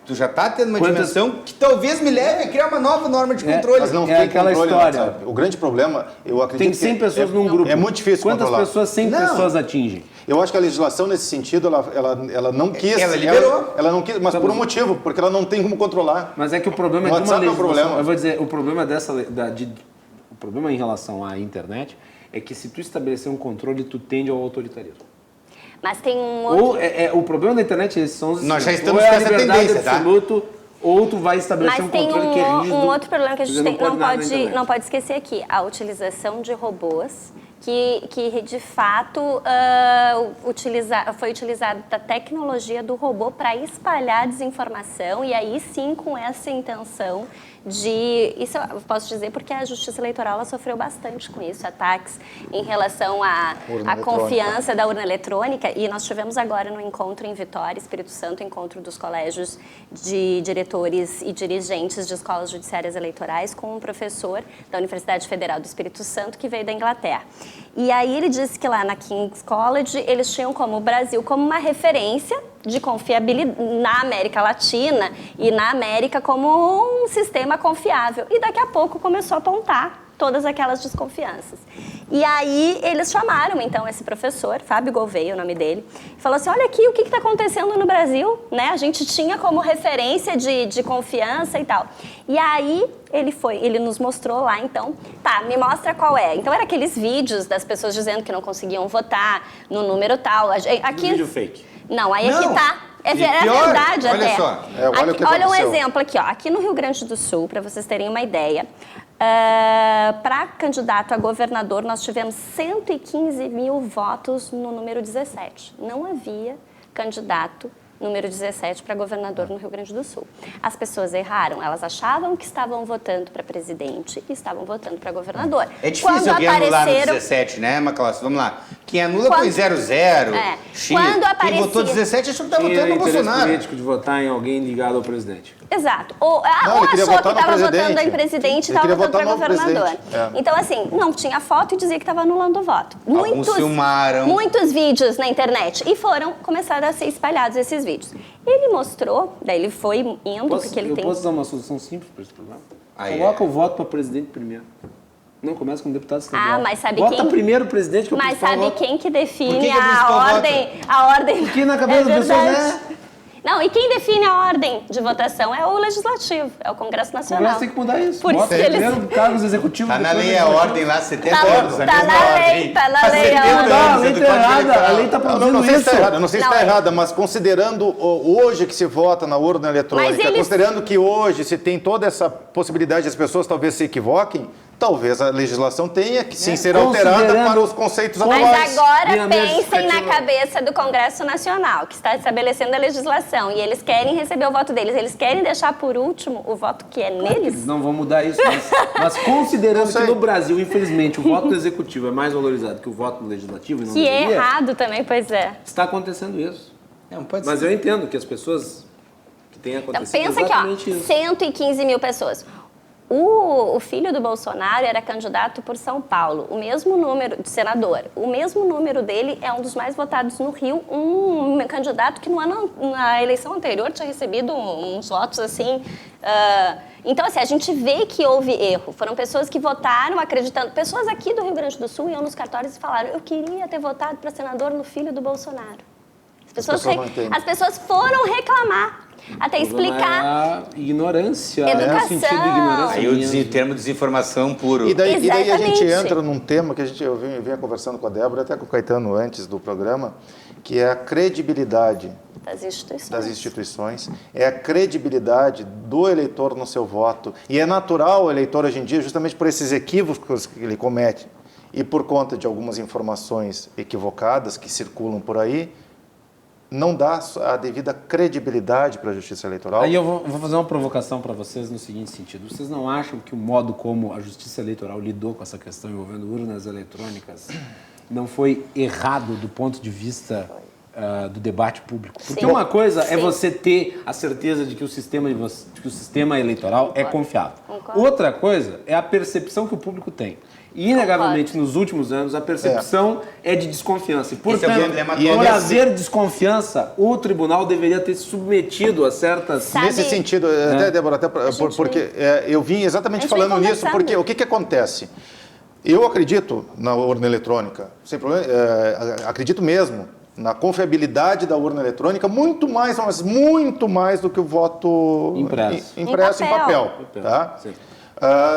tu já está tendo uma dimensão que talvez me leve a criar uma nova norma de controle. Mas não tem aquela história. O grande problema, eu acredito tem 100 pessoas num grupo. É muito difícil Quantas controlar. pessoas 100 pessoas atingem? Eu acho que a legislação, nesse sentido, ela não quis... Ela liberou. Ela não quis, mas por um motivo, porque ela não tem como controlar. Mas é que o problema de uma WhatsApp legislação... é o problema. Eu vou dizer, o problema o problema em relação à internet é que se tu estabelecer um controle, tu tende ao autoritarismo. Mas tem um outro... O problema da internet são os... Nós já estamos com com essa tendência, absoluto, ou tu vai estabelecer um controle que é rígido. Um outro problema que a gente não pode esquecer aqui, a utilização de robôs que de fato foi utilizada a tecnologia do robô para espalhar desinformação e aí sim com essa intenção de... Isso eu posso dizer porque a Justiça Eleitoral ela sofreu bastante com isso, ataques em relação à confiança da urna eletrônica e nós tivemos agora no encontro em Vitória, Espírito Santo, encontro dos colégios de diretores e dirigentes de escolas judiciárias eleitorais com um professor da Universidade Federal do Espírito Santo que veio da Inglaterra. E aí ele disse que lá na King's College eles tinham como o Brasil como uma referência de confiabilidade na América Latina e na América como um sistema confiável. E daqui a pouco começou a apontar todas aquelas desconfianças. E aí eles chamaram, então, esse professor, Fábio Gouveia, o nome dele, e falou assim, olha aqui o que está acontecendo no Brasil, né? A gente tinha como referência de confiança e tal. E aí ele nos mostrou lá, então, tá, me mostra qual é. Então, era aqueles vídeos das pessoas dizendo que não conseguiam votar no número tal. Aqui, vídeo fake. Não, aí aqui tá. É pior, verdade olha até. só. Olha um exemplo aqui, ó. Aqui no Rio Grande do Sul, para vocês terem uma ideia, para candidato a governador, nós tivemos 115 mil votos no número 17. Não havia candidato número 17 para governador no Rio Grande do Sul. As pessoas erraram, elas achavam que estavam votando para presidente e estavam votando para governador. É difícil alguém anular no 17, né, Macalossi? Vamos lá. Quem anula põe 00, X. Quem votou 17 achou que estava votando no Bolsonaro. Político de votar em alguém ligado ao presidente. Exato. Ou achou que estava votando em presidente e estava votando para governador. Então, assim, não tinha foto e dizia que estava anulando o voto. Alguns filmaram. Muitos vídeos na internet. E começaram a ser espalhados esses vídeos. Ele mostrou, daí ele foi indo, porque ele tem... Eu posso dar uma solução simples para esse problema? Coloca o voto para presidente primeiro. Não, começa com deputado estadual. Mas sabe Bota quem... primeiro o presidente que eu Mas sabe voto. quem que define que a ordem... Porque na cabeça das pessoas Não, e quem define a ordem de votação é o Legislativo, é o Congresso Nacional. O Congresso tem que mudar isso. Por isso que eles... Primeiro cargos executivos... Tá na lei a ordem lá, 70 anos. Tá na lei, tá na lei. A lei tá errada, a lei tá produzindo isso. Eu não sei se está errada, mas considerando hoje que se vota na urna eletrônica, considerando que hoje se tem toda essa possibilidade das pessoas talvez se equivoquem, talvez a legislação tenha que sim ser alterada para os conceitos atuais. Mas agora pensem na cabeça do Congresso Nacional, que está estabelecendo a legislação, e eles querem receber o voto deles, eles querem deixar por último o voto que é neles? Eles não vão mudar isso, mas considerando que no Brasil, infelizmente, o voto executivo é mais valorizado que o voto legislativo, e não que deveria, é errado também, pois é. Está acontecendo isso. Não, pode Mas ser. eu entendo que as pessoas que têm acontecido Então, pensa exatamente que, ó, isso. 115 mil pessoas. O filho do Bolsonaro era candidato por São Paulo, o mesmo número de senador. O mesmo número dele é um dos mais votados no Rio, um candidato que na eleição anterior tinha recebido uns votos assim. Então, assim, a gente vê que houve erro. Foram pessoas que votaram acreditando. Pessoas aqui do Rio Grande do Sul iam nos cartórios e falaram: eu queria ter votado para senador no filho do Bolsonaro. As pessoas foram reclamar. Até explicar. A ignorância, Educação. o sentido de ignorância. Aí o termo desinformação puro. E daí a gente Exatamente. entra num tema que eu vinha conversando com a Débora, até com o Caetano antes do programa, que é a credibilidade das instituições. É a credibilidade do eleitor no seu voto. E é natural o eleitor hoje em dia, justamente por esses equívocos que ele comete e por conta de algumas informações equivocadas que circulam por aí, não dá a devida credibilidade para a Justiça Eleitoral. Aí eu vou fazer uma provocação para vocês no seguinte sentido. Vocês não acham que o modo como a Justiça Eleitoral lidou com essa questão envolvendo urnas eletrônicas não foi errado do ponto de vista do debate público? Porque Sim. uma coisa é Sim. você ter a certeza de que o sistema eleitoral é confiável. Concordo. Outra coisa é a percepção que o público tem. E, inegavelmente, nos últimos anos, a percepção é de desconfiança. E, portanto, Esse é o dilema por atual. haver desconfiança, o tribunal deveria ter se submetido a certas... Sabe- Nesse sentido, até, Débora, porque eu vim A exatamente gente falando vem nisso, conversando. porque o que acontece? Eu acredito na urna eletrônica, sem problema, acredito mesmo na confiabilidade da urna eletrônica, muito mais do que o voto Impresso. impresso em papel. Tá? Sim.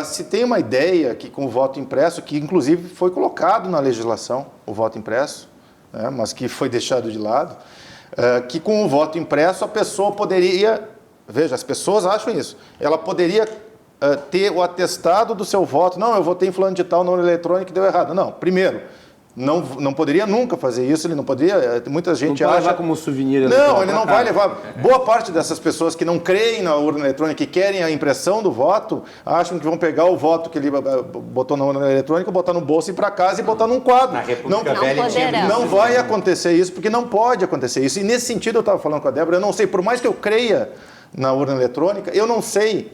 Se tem uma ideia que com o voto impresso, que inclusive foi colocado na legislação, o voto impresso, né, mas que foi deixado de lado, que com o voto impresso a pessoa poderia, veja, as pessoas acham isso, ela poderia ter o atestado do seu voto. Não, eu votei em fulano de tal na urna eletrônica e deu errado. Não, primeiro, não poderia nunca fazer isso, ele não poderia, muita gente Não pode acha... levar como souvenir eleitoral. Não, ele não vai levar. Boa parte dessas pessoas que não creem na urna eletrônica e querem a impressão do voto, acham que vão pegar o voto que ele botou na urna eletrônica, botar no bolso e ir para casa e botar num quadro. Na República Velha tinha Não vai acontecer isso, porque não pode acontecer isso. E nesse sentido eu estava falando com a Débora, eu não sei, por mais que eu creia na urna eletrônica, eu não sei,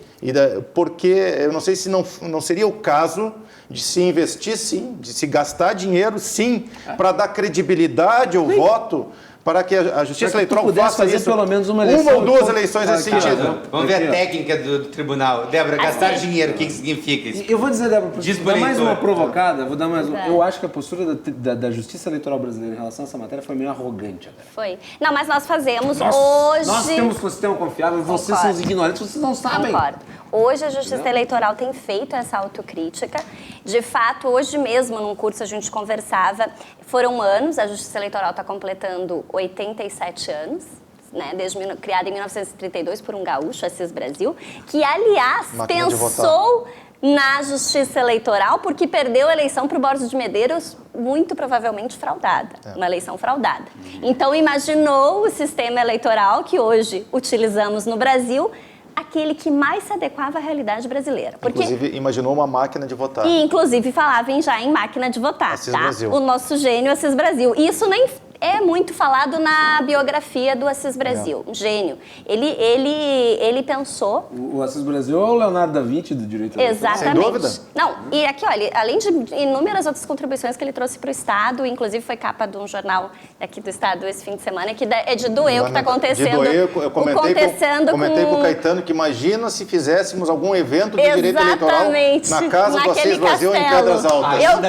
porque eu não sei se não seria o caso de se investir sim, de se gastar dinheiro sim, para dar credibilidade ao voto, para que a Justiça Eleitoral pudesse faça fazer isso, pelo menos uma eleição. ou duas eleições nesse sentido. Vamos ver a técnica do tribunal. Débora, gastar dinheiro, o que significa isso? Eu vou dizer, Débora, Diz vou por dar aí, mais Heitor. uma provocada, vou dar mais uma. Vai. Eu acho que a postura da Justiça Eleitoral brasileira em relação a essa matéria foi meio arrogante até. Foi. Não, mas nós fazemos Nós hoje... temos um sistema confiável e vocês são os ignorantes, vocês não sabem. Concordo. Hoje a Justiça Eleitoral tem feito essa autocrítica. De fato, hoje mesmo, num curso, a gente conversava, foram anos, a Justiça Eleitoral está completando 87 anos, né, criada em 1932 por um gaúcho, Assis Brasil, que, aliás, Máquina de pensou na Justiça Eleitoral porque perdeu a eleição para o Borges de Medeiros, muito provavelmente fraudada, uma eleição fraudada. Então, imaginou o sistema eleitoral que hoje utilizamos no Brasil, aquele que mais se adequava à realidade brasileira. Porque, Inclusive, imaginou uma máquina de votar. e, inclusive, falava já em máquina de votar, Assis tá? Brasil. O nosso gênio Assis Brasil. Isso nem é muito falado na biografia do Assis Brasil. Gênio. Ele pensou... O Assis Brasil é o Leonardo da Vinci do direito eleitoral. Exatamente. Sem dúvida. Não, e aqui, olha, além de inúmeras outras contribuições que ele trouxe para o Estado, inclusive foi capa de um jornal aqui do Estado esse fim de semana, que é de doer o que está acontecendo. De doer, eu comentei com o com... Caetano que imagina se fizéssemos algum evento de direito eleitoral Exatamente. na casa do Naquele Assis Brasil em castelo. Pedras Altas. Ainda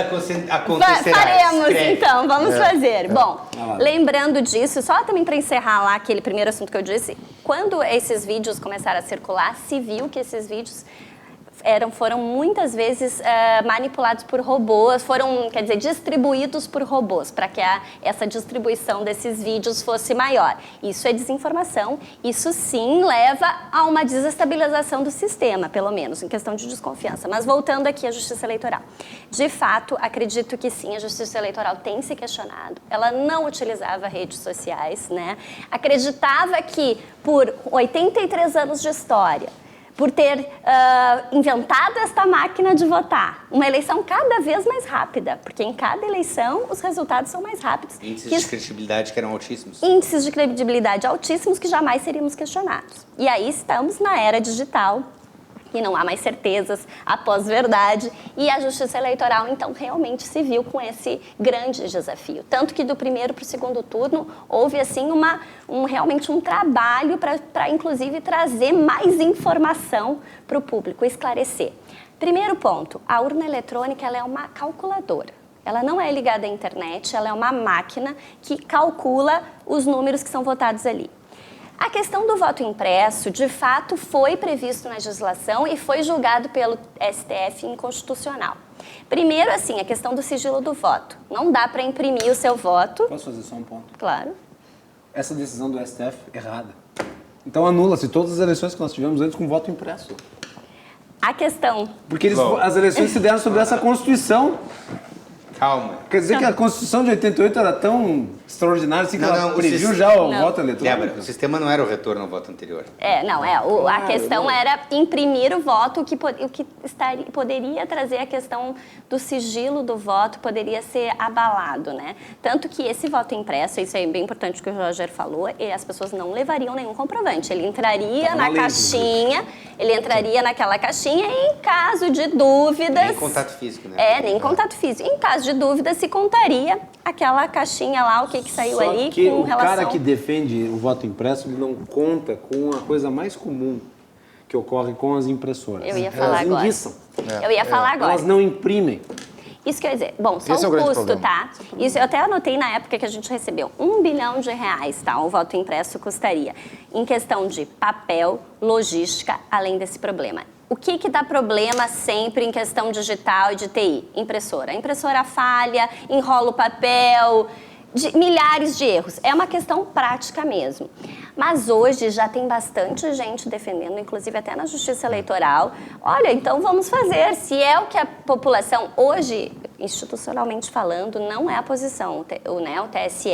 acontecerá. Faremos, Escreve. então, vamos fazer. Bom, lembrando disso, só também para encerrar lá aquele primeiro assunto que eu disse, quando esses vídeos começaram a circular, se viu que esses vídeos foram muitas vezes manipulados por robôs, distribuídos por robôs, para que essa distribuição desses vídeos fosse maior. Isso é desinformação, isso sim leva a uma desestabilização do sistema, pelo menos, em questão de desconfiança. Mas voltando aqui à Justiça Eleitoral. De fato, acredito que sim, a Justiça Eleitoral tem se questionado, ela não utilizava redes sociais, né? Acreditava que por 83 anos de história, por ter inventado esta máquina de votar, uma eleição cada vez mais rápida, porque em cada eleição os resultados são mais rápidos. Índices de credibilidade que eram altíssimos. Índices de credibilidade altíssimos que jamais seríamos questionados. E aí estamos na era digital, e não há mais certezas após verdade, e a Justiça Eleitoral, então, realmente se viu com esse grande desafio. Tanto que do primeiro para o segundo turno, houve, assim, realmente um trabalho para, inclusive, trazer mais informação para o público, esclarecer. Primeiro ponto, a urna eletrônica ela é uma calculadora. Ela não é ligada à internet, ela é uma máquina que calcula os números que são votados ali. A questão do voto impresso, de fato, foi previsto na legislação e foi julgado pelo STF inconstitucional. Primeiro, assim, a questão do sigilo do voto. Não dá para imprimir o seu voto. Posso fazer só um ponto? Claro. Essa decisão do STF errada. Então anula-se todas as eleições que nós tivemos antes com voto impresso. A questão... Porque as eleições se deram sobre essa Constituição. Calma. Quer dizer que a Constituição de 88 era tão extraordinária assim que ela previu já o voto eletrônico? Débora, o sistema não era o retorno ao voto anterior. A questão era imprimir o voto, o que poderia trazer a questão do sigilo do voto, poderia ser abalado, né? Tanto que esse voto impresso, isso é bem importante o que o Roger falou, e as pessoas não levariam nenhum comprovante. Ele entraria na caixinha, naquela caixinha e em caso de dúvidas... Nem contato físico, né? Nem contato físico. Em caso de dúvida, se contaria aquela caixinha lá, o que saiu Só ali que com o relação... cara que defende o voto impresso, ele não conta com a coisa mais comum que ocorre com as impressoras. Eu ia falar Elas agora. enguiçam. Eu ia falar agora. Elas não imprimem. Isso quer dizer, bom, só Esse é o o grande custo, problema. tá? Isso eu até anotei na época que a gente recebeu. R$1 bilhão, tá? O voto impresso custaria. Em questão de papel, logística, além desse problema. O que dá problema sempre em questão digital e de TI? Impressora. A impressora falha, enrola o papel, milhares de erros. É uma questão prática mesmo. Mas hoje já tem bastante gente defendendo, inclusive até na Justiça Eleitoral. Olha, então vamos fazer. Se é o que a população hoje, institucionalmente falando, não é a posição. O TSE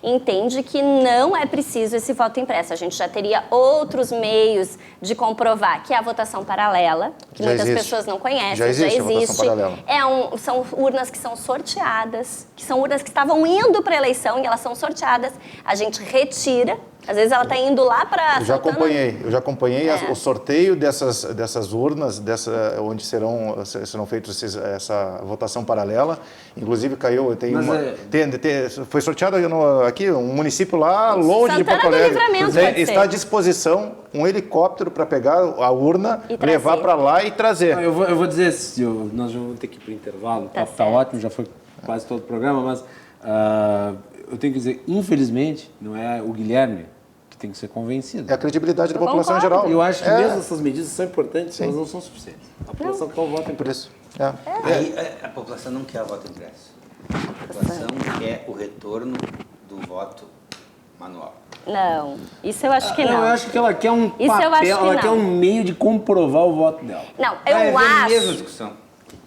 entende que não é preciso esse voto impresso. A gente já teria outros meios de comprovar que é a votação paralela, que Já muitas existe. pessoas não conhecem. Já existe a votação paralela. São urnas que são sorteadas, que são urnas que estavam indo para a eleição e elas são sorteadas. A gente retira Às vezes ela está indo lá para... Eu já acompanhei o sorteio dessas urnas, onde serão feitos essa votação paralela. Inclusive caiu, foi sorteado aqui um município lá longe de Porto Alegre. Está à disposição um helicóptero para pegar a urna, levar para lá e trazer. Eu vou dizer, nós já vamos ter que ir para o intervalo, o papo está ótimo, já foi quase todo o programa, mas eu tenho que dizer, infelizmente, não é o Guilherme que tem que ser convencido. É a credibilidade da população em geral. Eu acho que mesmo essas medidas são importantes, elas não são suficientes. A população quer o voto impresso. Aí, a população não quer o voto impresso. A população quer o retorno do voto manual. Não, isso eu acho que não. Eu acho que ela quer um papel, ela quer um meio de comprovar o voto dela. Não, eu acho... mesma discussão.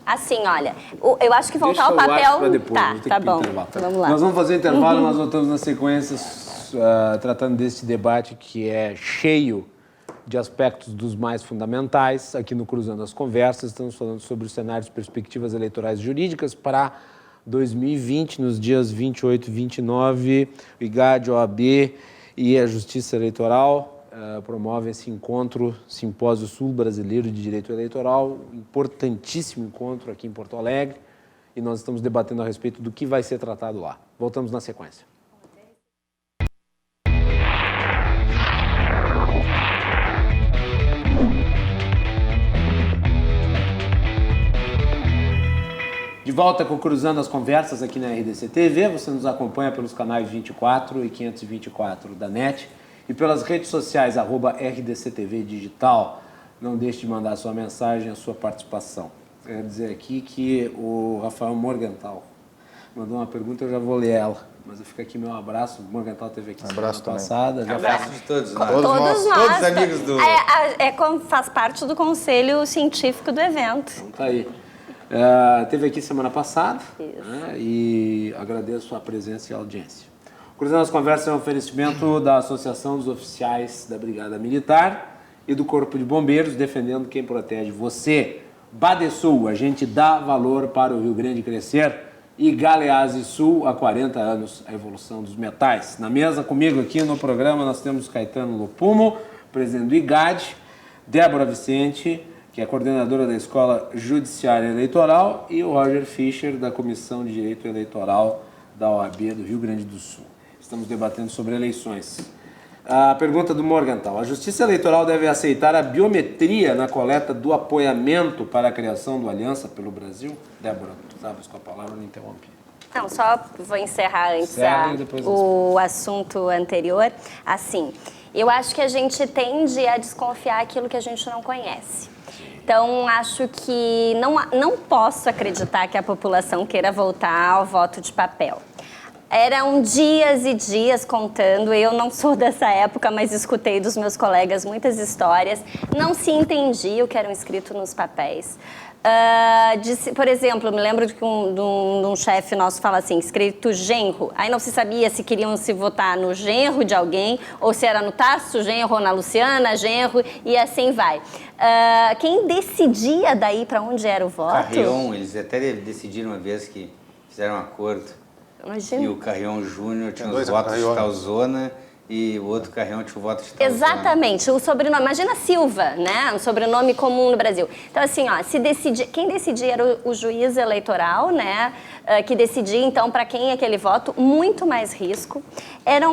Assim, olha, eu acho que voltar ao papel... Depois, tá bom, vamos lá. Nós vamos fazer intervalo, nós voltamos na sequência, tratando desse debate que é cheio de aspectos dos mais fundamentais. Aqui no Cruzando as Conversas, estamos falando sobre os cenários e perspectivas eleitorais jurídicas para 2020, nos dias 28 e 29, o IGAD, OAB e a Justiça Eleitoral promovem esse encontro, Simpósio Sul Brasileiro de Direito Eleitoral, importantíssimo encontro aqui em Porto Alegre, e nós estamos debatendo a respeito do que vai ser tratado lá. Voltamos na sequência. De volta com Cruzando as Conversas aqui na RDC TV, você nos acompanha pelos canais 24 e 524 da NET e pelas redes sociais, @RDCTV Digital. Não deixe de mandar a sua mensagem, a sua participação. Quero dizer aqui que o Rafael Morgenthal mandou uma pergunta, eu já vou ler ela, mas fica aqui meu abraço. O Morgenthal esteve aqui semana passada. Abraço de todos nós. Todos nós. Todos amigos do... Faz parte do conselho científico do evento. Então tá aí. Esteve aqui semana passada, né, e agradeço a presença e a audiência. Cruzando as Conversas é um oferecimento da Associação dos Oficiais da Brigada Militar e do Corpo de Bombeiros, defendendo quem protege você. Badesul, a gente dá valor para o Rio Grande crescer. E Galeazzi Sul, há 40 anos, a evolução dos metais. Na mesa comigo aqui no programa nós temos Caetano Lopumo, presidente do IGAD, Débora Vicente, que é coordenadora da Escola Judiciária Eleitoral, e o Roger Fischer, da Comissão de Direito Eleitoral da OAB do Rio Grande do Sul. Estamos debatendo sobre eleições. A pergunta do Morgenthal: a Justiça Eleitoral deve aceitar a biometria na coleta do apoiamento para a criação do Aliança pelo Brasil? Débora, tu estavas com a palavra, não interrompi. Não, só vou encerrar antes o assunto anterior. Assim, eu acho que a gente tende a desconfiar aquilo que a gente não conhece. Então, acho que não posso acreditar que a população queira voltar ao voto de papel. Eram dias e dias contando, eu não sou dessa época, mas escutei dos meus colegas muitas histórias, não se entendia o que era escrito nos papéis. Por exemplo, me lembro de um chefe nosso fala assim, escrito genro, aí não se sabia se queriam se votar no genro de alguém, ou se era no Tasso genro, ou na Luciana genro, e assim vai. Quem decidia daí para onde era o voto? Carrion, eles até decidiram uma vez que fizeram um acordo. Imagina. E o Carrion Júnior tinha os votos de tal zona e o outro Carrion tinha o voto de tal Exatamente, zona. O sobrenome, imagina Silva, né? Um sobrenome comum no Brasil. Então, assim, ó, quem decidia era o juiz eleitoral, né? Que decidia, então, para quem aquele voto, muito mais risco. Era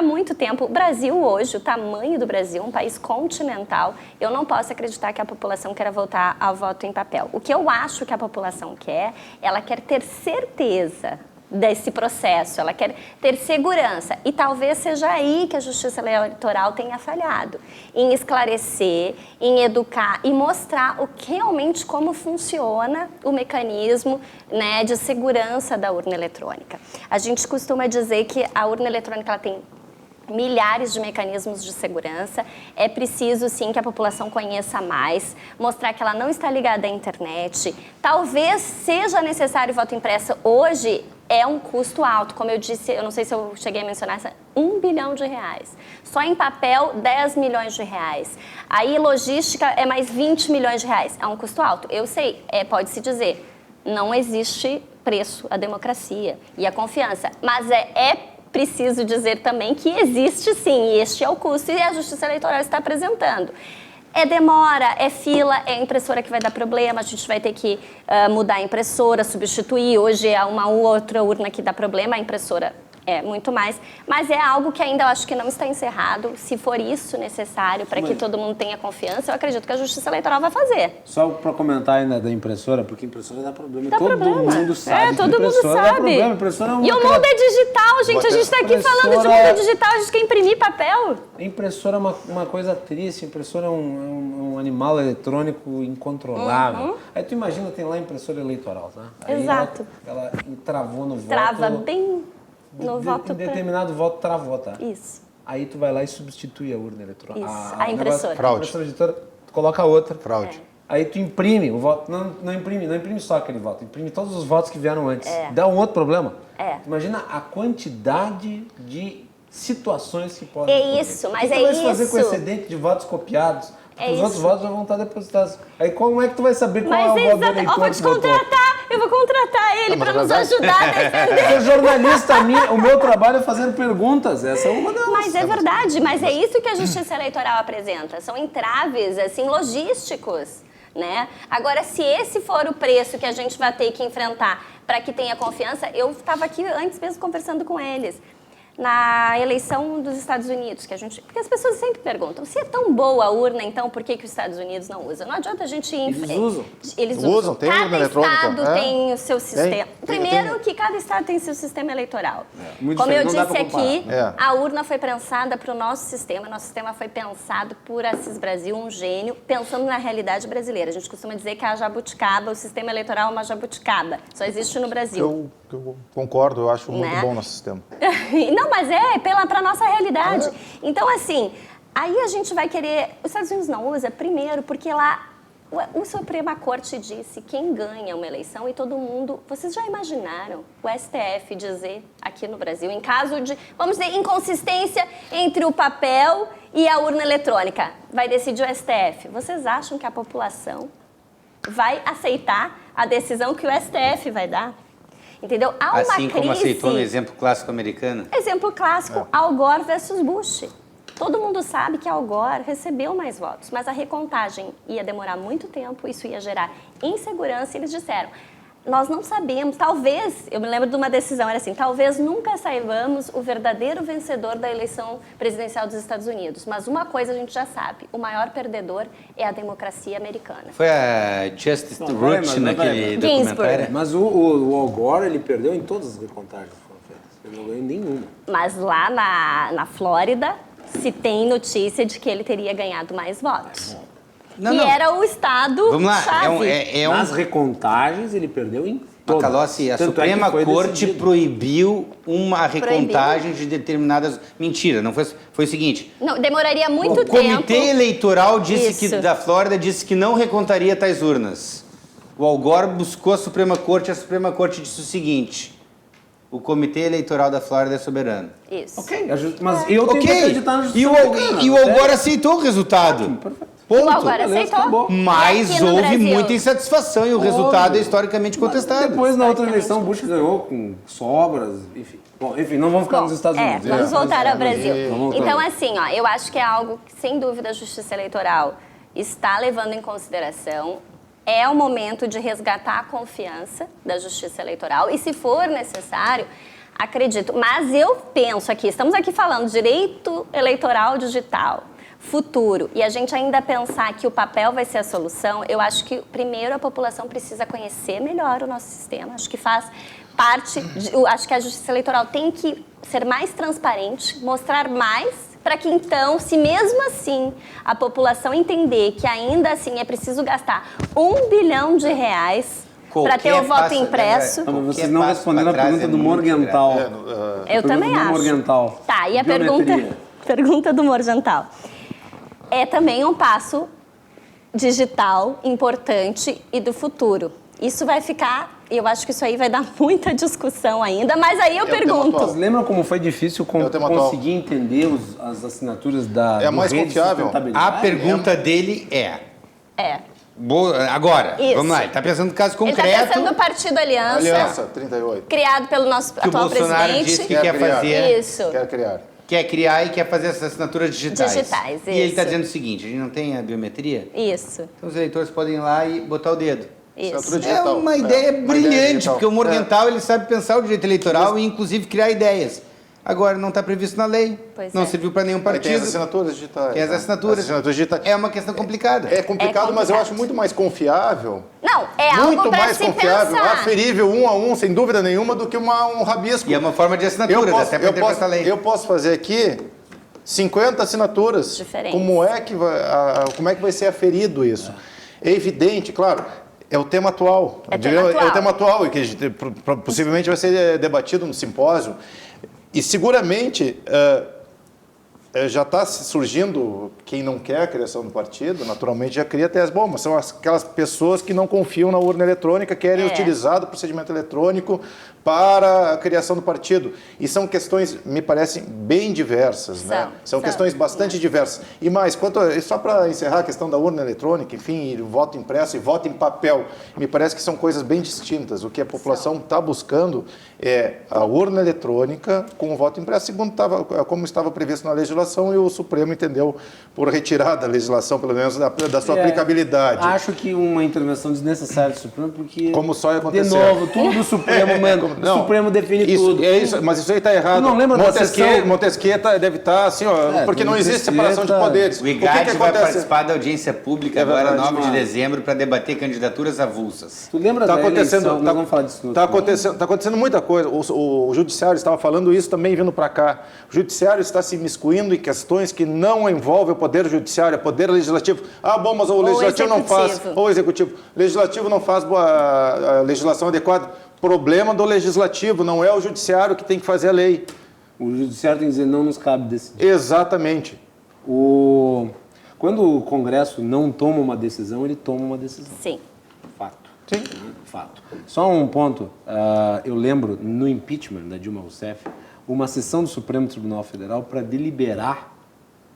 muito tempo. O Brasil hoje, o tamanho do Brasil, um país continental, eu não posso acreditar que a população queira voltar ao voto em papel. O que eu acho que a população quer, ela quer ter certeza desse processo, ela quer ter segurança. E talvez seja aí que a Justiça Eleitoral tenha falhado, em esclarecer, em educar e mostrar realmente como funciona o mecanismo, né, de segurança da urna eletrônica. A gente costuma dizer que a urna eletrônica ela tem milhares de mecanismos de segurança. É preciso, sim, que a população conheça mais, mostrar que ela não está ligada à internet. Talvez seja necessário voto impresso. Hoje é um custo alto. Como eu disse, eu não sei se eu cheguei a mencionar, R$1 bilhão. Só em papel, R$10 milhões. Aí logística é mais R$20 milhões. É um custo alto. Eu sei, pode-se dizer, não existe preço à democracia e à confiança, mas é preciso dizer também que existe sim, e este é o custo e a Justiça Eleitoral está apresentando. É demora, é fila, é a impressora que vai dar problema, a gente vai ter que mudar a impressora, substituir. Hoje é uma outra urna que dá problema, a impressora é muito mais. Mas é algo que ainda eu acho que não está encerrado. Se for isso necessário para que todo mundo tenha confiança, eu acredito que a Justiça Eleitoral vai fazer. Só para comentar ainda da impressora, porque impressora dá problema. Dá todo problema. Mundo sabe. Todo mundo sabe. Dá problema. Impressora é uma E o mundo é digital, gente. A gente está aqui falando de mundo digital, a gente quer imprimir papel. Impressora é uma coisa triste. Impressora é um animal eletrônico incontrolável. Aí tu imagina, tem lá a impressora eleitoral, tá? Aí Exato. Ela entravou no voto. Trava bem no voto. Em determinado voto travou, tá? Isso. Aí tu vai lá e substitui a urna eletrônica. Isso, a impressora. Fraude. A impressora editora, tu coloca outra. Fraude. Aí tu imprime o voto, não imprime só aquele voto, imprime todos os votos que vieram antes. Dá um outro problema. Imagina a quantidade de situações que podem É isso, mas o que é tu vai fazer isso. com excedente de votos copiados? É Os outros isso. votos já vão estar depositados. Aí como é que tu vai saber qual Mas é o voto do exato. eleitor? Eu vou te que votou? contratar. Eu vou contratar ele para nos ajudar a defender. Eu sou jornalista, o meu trabalho é fazer perguntas. Essa é uma delas. Mas é verdade, mas é isso que a Justiça Eleitoral apresenta. São entraves, assim, logísticos, né? Agora, se esse for o preço que a gente vai ter que enfrentar para que tenha confiança, eu estava aqui antes mesmo conversando com eles. Na eleição dos Estados Unidos, porque as pessoas sempre perguntam, se é tão boa a urna, então por que os Estados Unidos não usam? Não adianta a gente... Eles usam. Eles Usam, tem urna cada eletrônica. estado tem o seu sistema. Tem. Primeiro que cada estado tem seu sistema eleitoral. Muito Como eu diferente, não dá disse pra aqui, comparar. a urna foi pensada para o nosso sistema foi pensado por Assis Brasil, um gênio, pensando na realidade brasileira. A gente costuma dizer que a jabuticaba, o sistema eleitoral é uma jabuticaba, só existe no Brasil. Eu concordo, eu acho muito Né? bom nosso sistema. Não, mas para a nossa realidade. Então, assim, aí a gente vai querer... Os Estados Unidos não usa, primeiro, porque lá o Suprema Corte disse quem ganha uma eleição e todo mundo... Vocês já imaginaram o STF dizer aqui no Brasil, em caso de, vamos dizer, inconsistência entre o papel e a urna eletrônica, vai decidir o STF. Vocês acham que a população vai aceitar a decisão que o STF vai dar? Entendeu? Há uma Assim como crise. aceitou no exemplo clássico americano. Exemplo clássico, Al Gore versus Bush. Todo mundo sabe que Al Gore recebeu mais votos, mas a recontagem ia demorar muito tempo, isso ia gerar insegurança e eles disseram, nós não sabemos, talvez, eu me lembro de uma decisão, era assim, talvez nunca saibamos o verdadeiro vencedor da eleição presidencial dos Estados Unidos, mas uma coisa a gente já sabe, o maior perdedor é a democracia americana. Foi a Justice Root naquele documentário. Mas o Al Gore, ele perdeu em todas as recontagens que foram feitas. Ele não ganhou nenhuma. Mas lá na Flórida, se tem notícia de que ele teria ganhado mais votos. Não. Era o estado Vamos lá, chave. Nas recontagens, ele perdeu em todas. Macalossi, a Tanto é que Suprema foi Corte decidido. proibiu uma recontagem de determinadas... Mentira, não foi o seguinte... Não, demoraria muito O Comitê tempo. Eleitoral disse Isso. da Flórida disse que não recontaria tais urnas. O Al Gore buscou a Suprema Corte e a Suprema Corte disse o seguinte: o Comitê Eleitoral da Flórida é soberano. Isso. Ok, mas eu tenho que acreditar na justiça E o americana, Al Gore aceitou o resultado. perfeito. O Al Ponto. Gore Beleza, aceitou. acabou. Mas E aqui no houve Brasil? muita insatisfação e o resultado é historicamente contestado. Depois, na outra eleição, Bush ganhou com sobras, enfim. Bom, enfim, não vamos ficar nos Estados Unidos. Vamos voltar ao Vamos Brasil. voltar. Então, assim, ó, eu acho que é algo que, sem dúvida, a Justiça Eleitoral está levando em consideração. É o momento de resgatar a confiança da Justiça Eleitoral e, se for necessário, acredito. Mas eu penso aqui, estamos aqui falando direito eleitoral digital, futuro, e a gente ainda pensar que o papel vai ser a solução, eu acho que, primeiro, a população precisa conhecer melhor o nosso sistema. Acho que faz parte, acho que a Justiça Eleitoral tem que ser mais transparente, mostrar mais, para que então, se mesmo assim a população entender que ainda assim é preciso gastar R$1 bilhão para ter o voto impresso. Não, mas vocês não responderam a pergunta do Morgenthal. Eu também acho. Morgenthal. Tá, e a Biometria. pergunta do Morgenthal. É também um passo digital importante e do futuro. Isso vai ficar, eu acho que isso aí vai dar muita discussão ainda, mas aí eu pergunto. Vocês lembram como foi difícil tema atual. conseguir entender as assinaturas da É a mais Rede de confiável. Sustentabilidade? A pergunta dele é: Agora, Isso. vamos lá, ele está pensando no caso Ele concreto. está pensando no Partido Aliança, Aliança, 38. criado pelo nosso Que o atual Bolsonaro presidente. disse que quer fazer. Isso. Quer criar. Quer criar e quer fazer essas assinaturas digitais. Digitais, E ele está isso. dizendo o seguinte, a gente não tem a biometria, Isso. então os eleitores podem ir lá e botar o dedo. Isso. Assinatura É digital. uma ideia Uma brilhante, ideia digital. porque o Morgenthau ele sabe pensar o direito eleitoral e inclusive criar ideias. Agora, não está previsto na lei, Pois não é. serviu para nenhum Aí tem partido. as assinaturas digitais. Tem as né? assinaturas. As assinaturas digitais. É uma questão complicada. É complicado, mas eu complicado. acho muito mais confiável. Não, é Muito algo para mais se confiável, pensar. aferível, 1 a 1, sem dúvida nenhuma, do que um rabisco. E é uma forma de assinatura, dá até para interpretar a lei. Eu posso fazer aqui 50 assinaturas. Diferentes. Como é que vai ser aferido isso? É evidente, claro, é o tema atual. É tema atual. É o tema atual, e que possivelmente vai ser debatido no simpósio. E seguramente já está surgindo quem não quer a criação do partido, naturalmente já cria tese. Bom, mas são aquelas pessoas que não confiam na urna eletrônica, querem utilizar o procedimento eletrônico para a criação do partido. E são questões, me parecem, bem diversas, né? São questões bastante diversas. E mais, só para encerrar a questão da urna eletrônica, enfim, e voto impresso e voto em papel, me parece que são coisas bem distintas. O que a população está buscando é a urna eletrônica com o voto impresso, como estava previsto na legislação, e o Supremo entendeu por retirar da legislação, pelo menos, da sua aplicabilidade. Acho que uma intervenção desnecessária do Supremo, porque, Como só ia acontecer. de novo, tudo o Supremo manda. O Supremo define tudo. Mas isso aí está errado. Tu não lembra da sessão? Montesquieu deve estar assim, ó, porque não existe separação de poderes. O IGAD vai acontece? participar da audiência pública agora, 9 de dezembro, para debater candidaturas avulsas. Tu lembra Tá da acontecendo, eleição? Nós vamos falar disso no tá outro acontecendo muita coisa. O Judiciário estava falando isso também vindo para cá. O Judiciário está se imiscuindo em questões que não envolvem o Poder Judiciário, o Poder Legislativo. Ah, bom, mas o Legislativo não faz. Ou o Executivo. O Legislativo não faz a legislação adequada. Problema do Legislativo, não é o Judiciário que tem que fazer a lei. O Judiciário tem que dizer, não nos cabe decidir. Exatamente. Quando o Congresso não toma uma decisão, ele toma uma decisão. Sim. Fato. Sim. Fato. Só um ponto. Eu lembro, no impeachment da Dilma Rousseff, uma sessão do Supremo Tribunal Federal para deliberar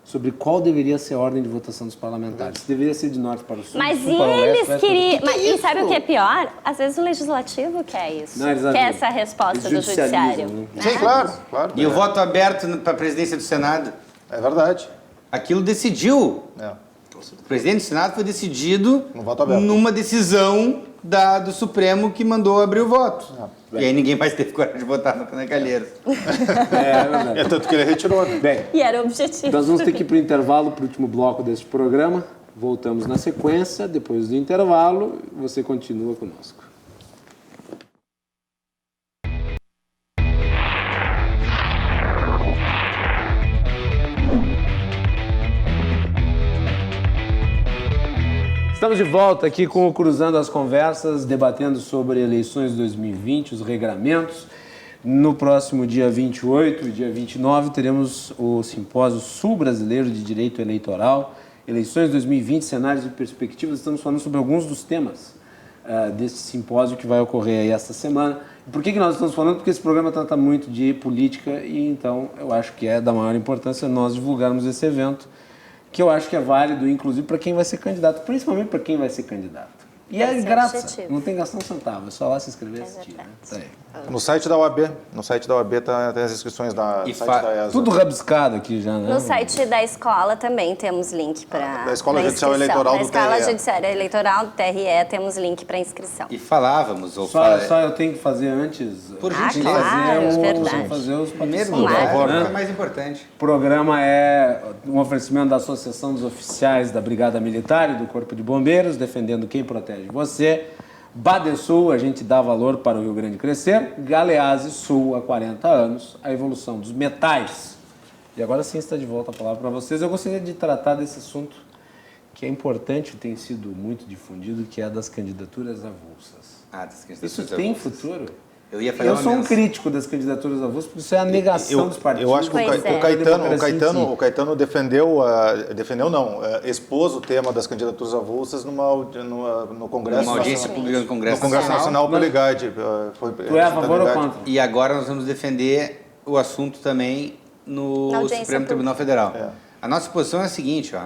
sobre qual deveria ser a ordem de votação dos parlamentares. Se deveria ser de norte para o sul, Mas do sul para o oeste, eles queriam... E sabe o que é pior? Às vezes o Legislativo quer isso. Não, eles quer essa resposta do judicializam, Judiciário. né? Né? Sim, claro. E o voto aberto para a presidência do Senado? É verdade. Aquilo decidiu. É. O presidente do Senado foi decidido No voto aberto. numa decisão do Supremo que mandou abrir o voto. E aí ninguém mais teve coragem de votar no Calheiros. É verdade. É tanto que ele retirou, né? Bem, E era o objetivo. nós vamos ter que ir para o intervalo, para o último bloco deste programa. Voltamos na sequência. Depois do intervalo, você continua conosco. Estamos de volta aqui com o Cruzando as Conversas, debatendo sobre eleições de 2020, os regramentos. No próximo dia 28 e dia 29 teremos o Simpósio Sul Brasileiro de Direito Eleitoral, eleições 2020, cenários e perspectivas. Estamos falando sobre alguns dos temas desse simpósio que vai ocorrer aí esta semana. E por que nós estamos falando? Porque esse programa trata muito de política e então eu acho que é da maior importância nós divulgarmos esse evento, que eu acho que é válido, inclusive, para quem vai ser candidato, principalmente para quem vai ser candidato. E é Esse é o grátis, objetivo. não tem gastar um centavo, é só lá se inscrever e assistir. Né? Tá aí. No site da OAB. No site da OAB tem as inscrições da E site da ESA. Tudo rabiscado aqui já, né? No site da escola também temos link para Da Escola Judicial Eleitoral do Da Escola TRE. Judicial Eleitoral do TRE temos link para inscrição. E falávamos, Só eu tenho que fazer antes. Por Ah, gentileza. claro, verdade. Fazer os Primeiro patrocínios. lugar, Claro. é o mais importante. O programa é um oferecimento da Associação dos Oficiais da Brigada Militar e do Corpo de Bombeiros, defendendo quem protege você. Badesul, a gente dá valor para o Rio Grande crescer. Galeazzi Sul, há 40 anos, a evolução dos metais. E agora sim está de volta a palavra para vocês. Eu gostaria de tratar desse assunto que é importante, tem sido muito difundido, que é das candidaturas avulsas. Das questões Isso tem avulsas. futuro? Eu ia fazer Eu uma sou um menção. crítico das candidaturas avulsas, porque isso é a negação dos partidos. Eu acho que Pois é. o Caetano expôs o tema das candidaturas avulsas no Congresso Uma audiência Nacional. pública no Congresso, No Congresso Nacional pelo IGAD. Tu é a favor ou contra? E agora nós vamos defender o assunto também no Na audiência Supremo pública. Tribunal Federal. É. A nossa posição é a seguinte, ó.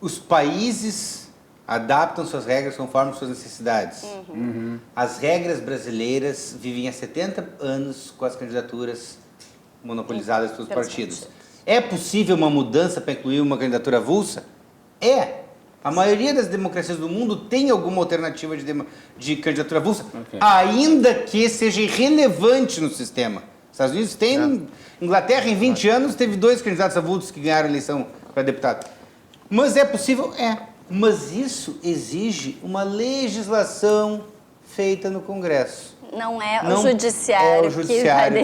os países adaptam suas regras conforme suas necessidades. As regras brasileiras vivem há 70 anos com as candidaturas monopolizadas pelos partidos. É possível uma mudança para incluir uma candidatura avulsa? É. A maioria das democracias do mundo tem alguma alternativa de candidatura avulsa, ainda que seja irrelevante no sistema. Os Estados Unidos tem... Inglaterra, em 20 anos, teve 2 candidatos avulsos que ganharam a eleição para deputado. Mas é possível? É. Mas isso exige uma legislação feita no Congresso. Não é o judiciário,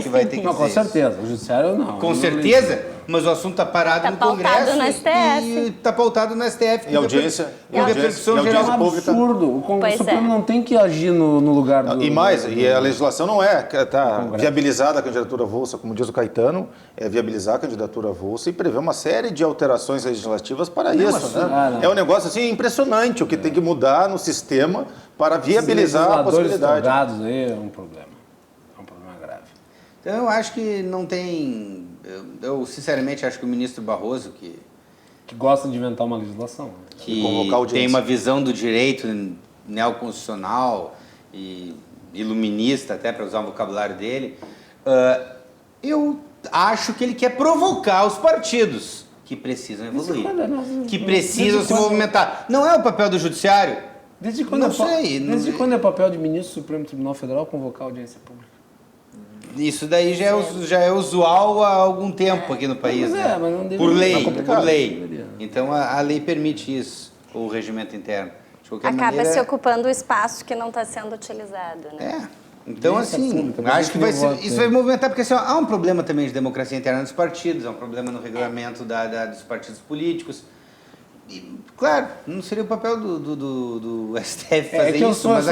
que vai ter que Não, com dizer certeza. O judiciário não. Com certeza, mas o assunto está parado no Congresso no STF. e está pautado no STF. E audiência, com repercussão É geral. um absurdo. O Supremo não tem que agir no lugar do... E mais, a legislação não está viabilizada a candidatura avulsa, como diz o Caetano, é viabilizar a candidatura avulsa e prever uma série de alterações legislativas para isso. Né? É um negócio assim impressionante o que tem que mudar no sistema para viabilizar a possibilidade. Dados aí é um problema. É um problema grave. Então eu acho que não tem... Eu sinceramente acho que o ministro Barroso, que gosta de inventar uma legislação. Que tem uma visão do direito neoconstitucional e iluminista, até para usar o vocabulário dele, eu acho que ele quer provocar os partidos que precisam evoluir, que precisam se movimentar. Não é o papel do judiciário? Desde quando é papel de ministro do Supremo Tribunal Federal convocar a audiência pública? Isso daí já é usual há algum tempo aqui no país, né? Mas não por lei. Então a lei permite isso, o regimento interno. De qualquer maneira, se ocupando o espaço que não está sendo utilizado, né? Então, assim, acho que isso vai movimentar, porque assim, há um problema também de democracia interna dos partidos, há um problema no regulamento dos partidos políticos. E, claro, não seria o papel do STF fazer isso, mas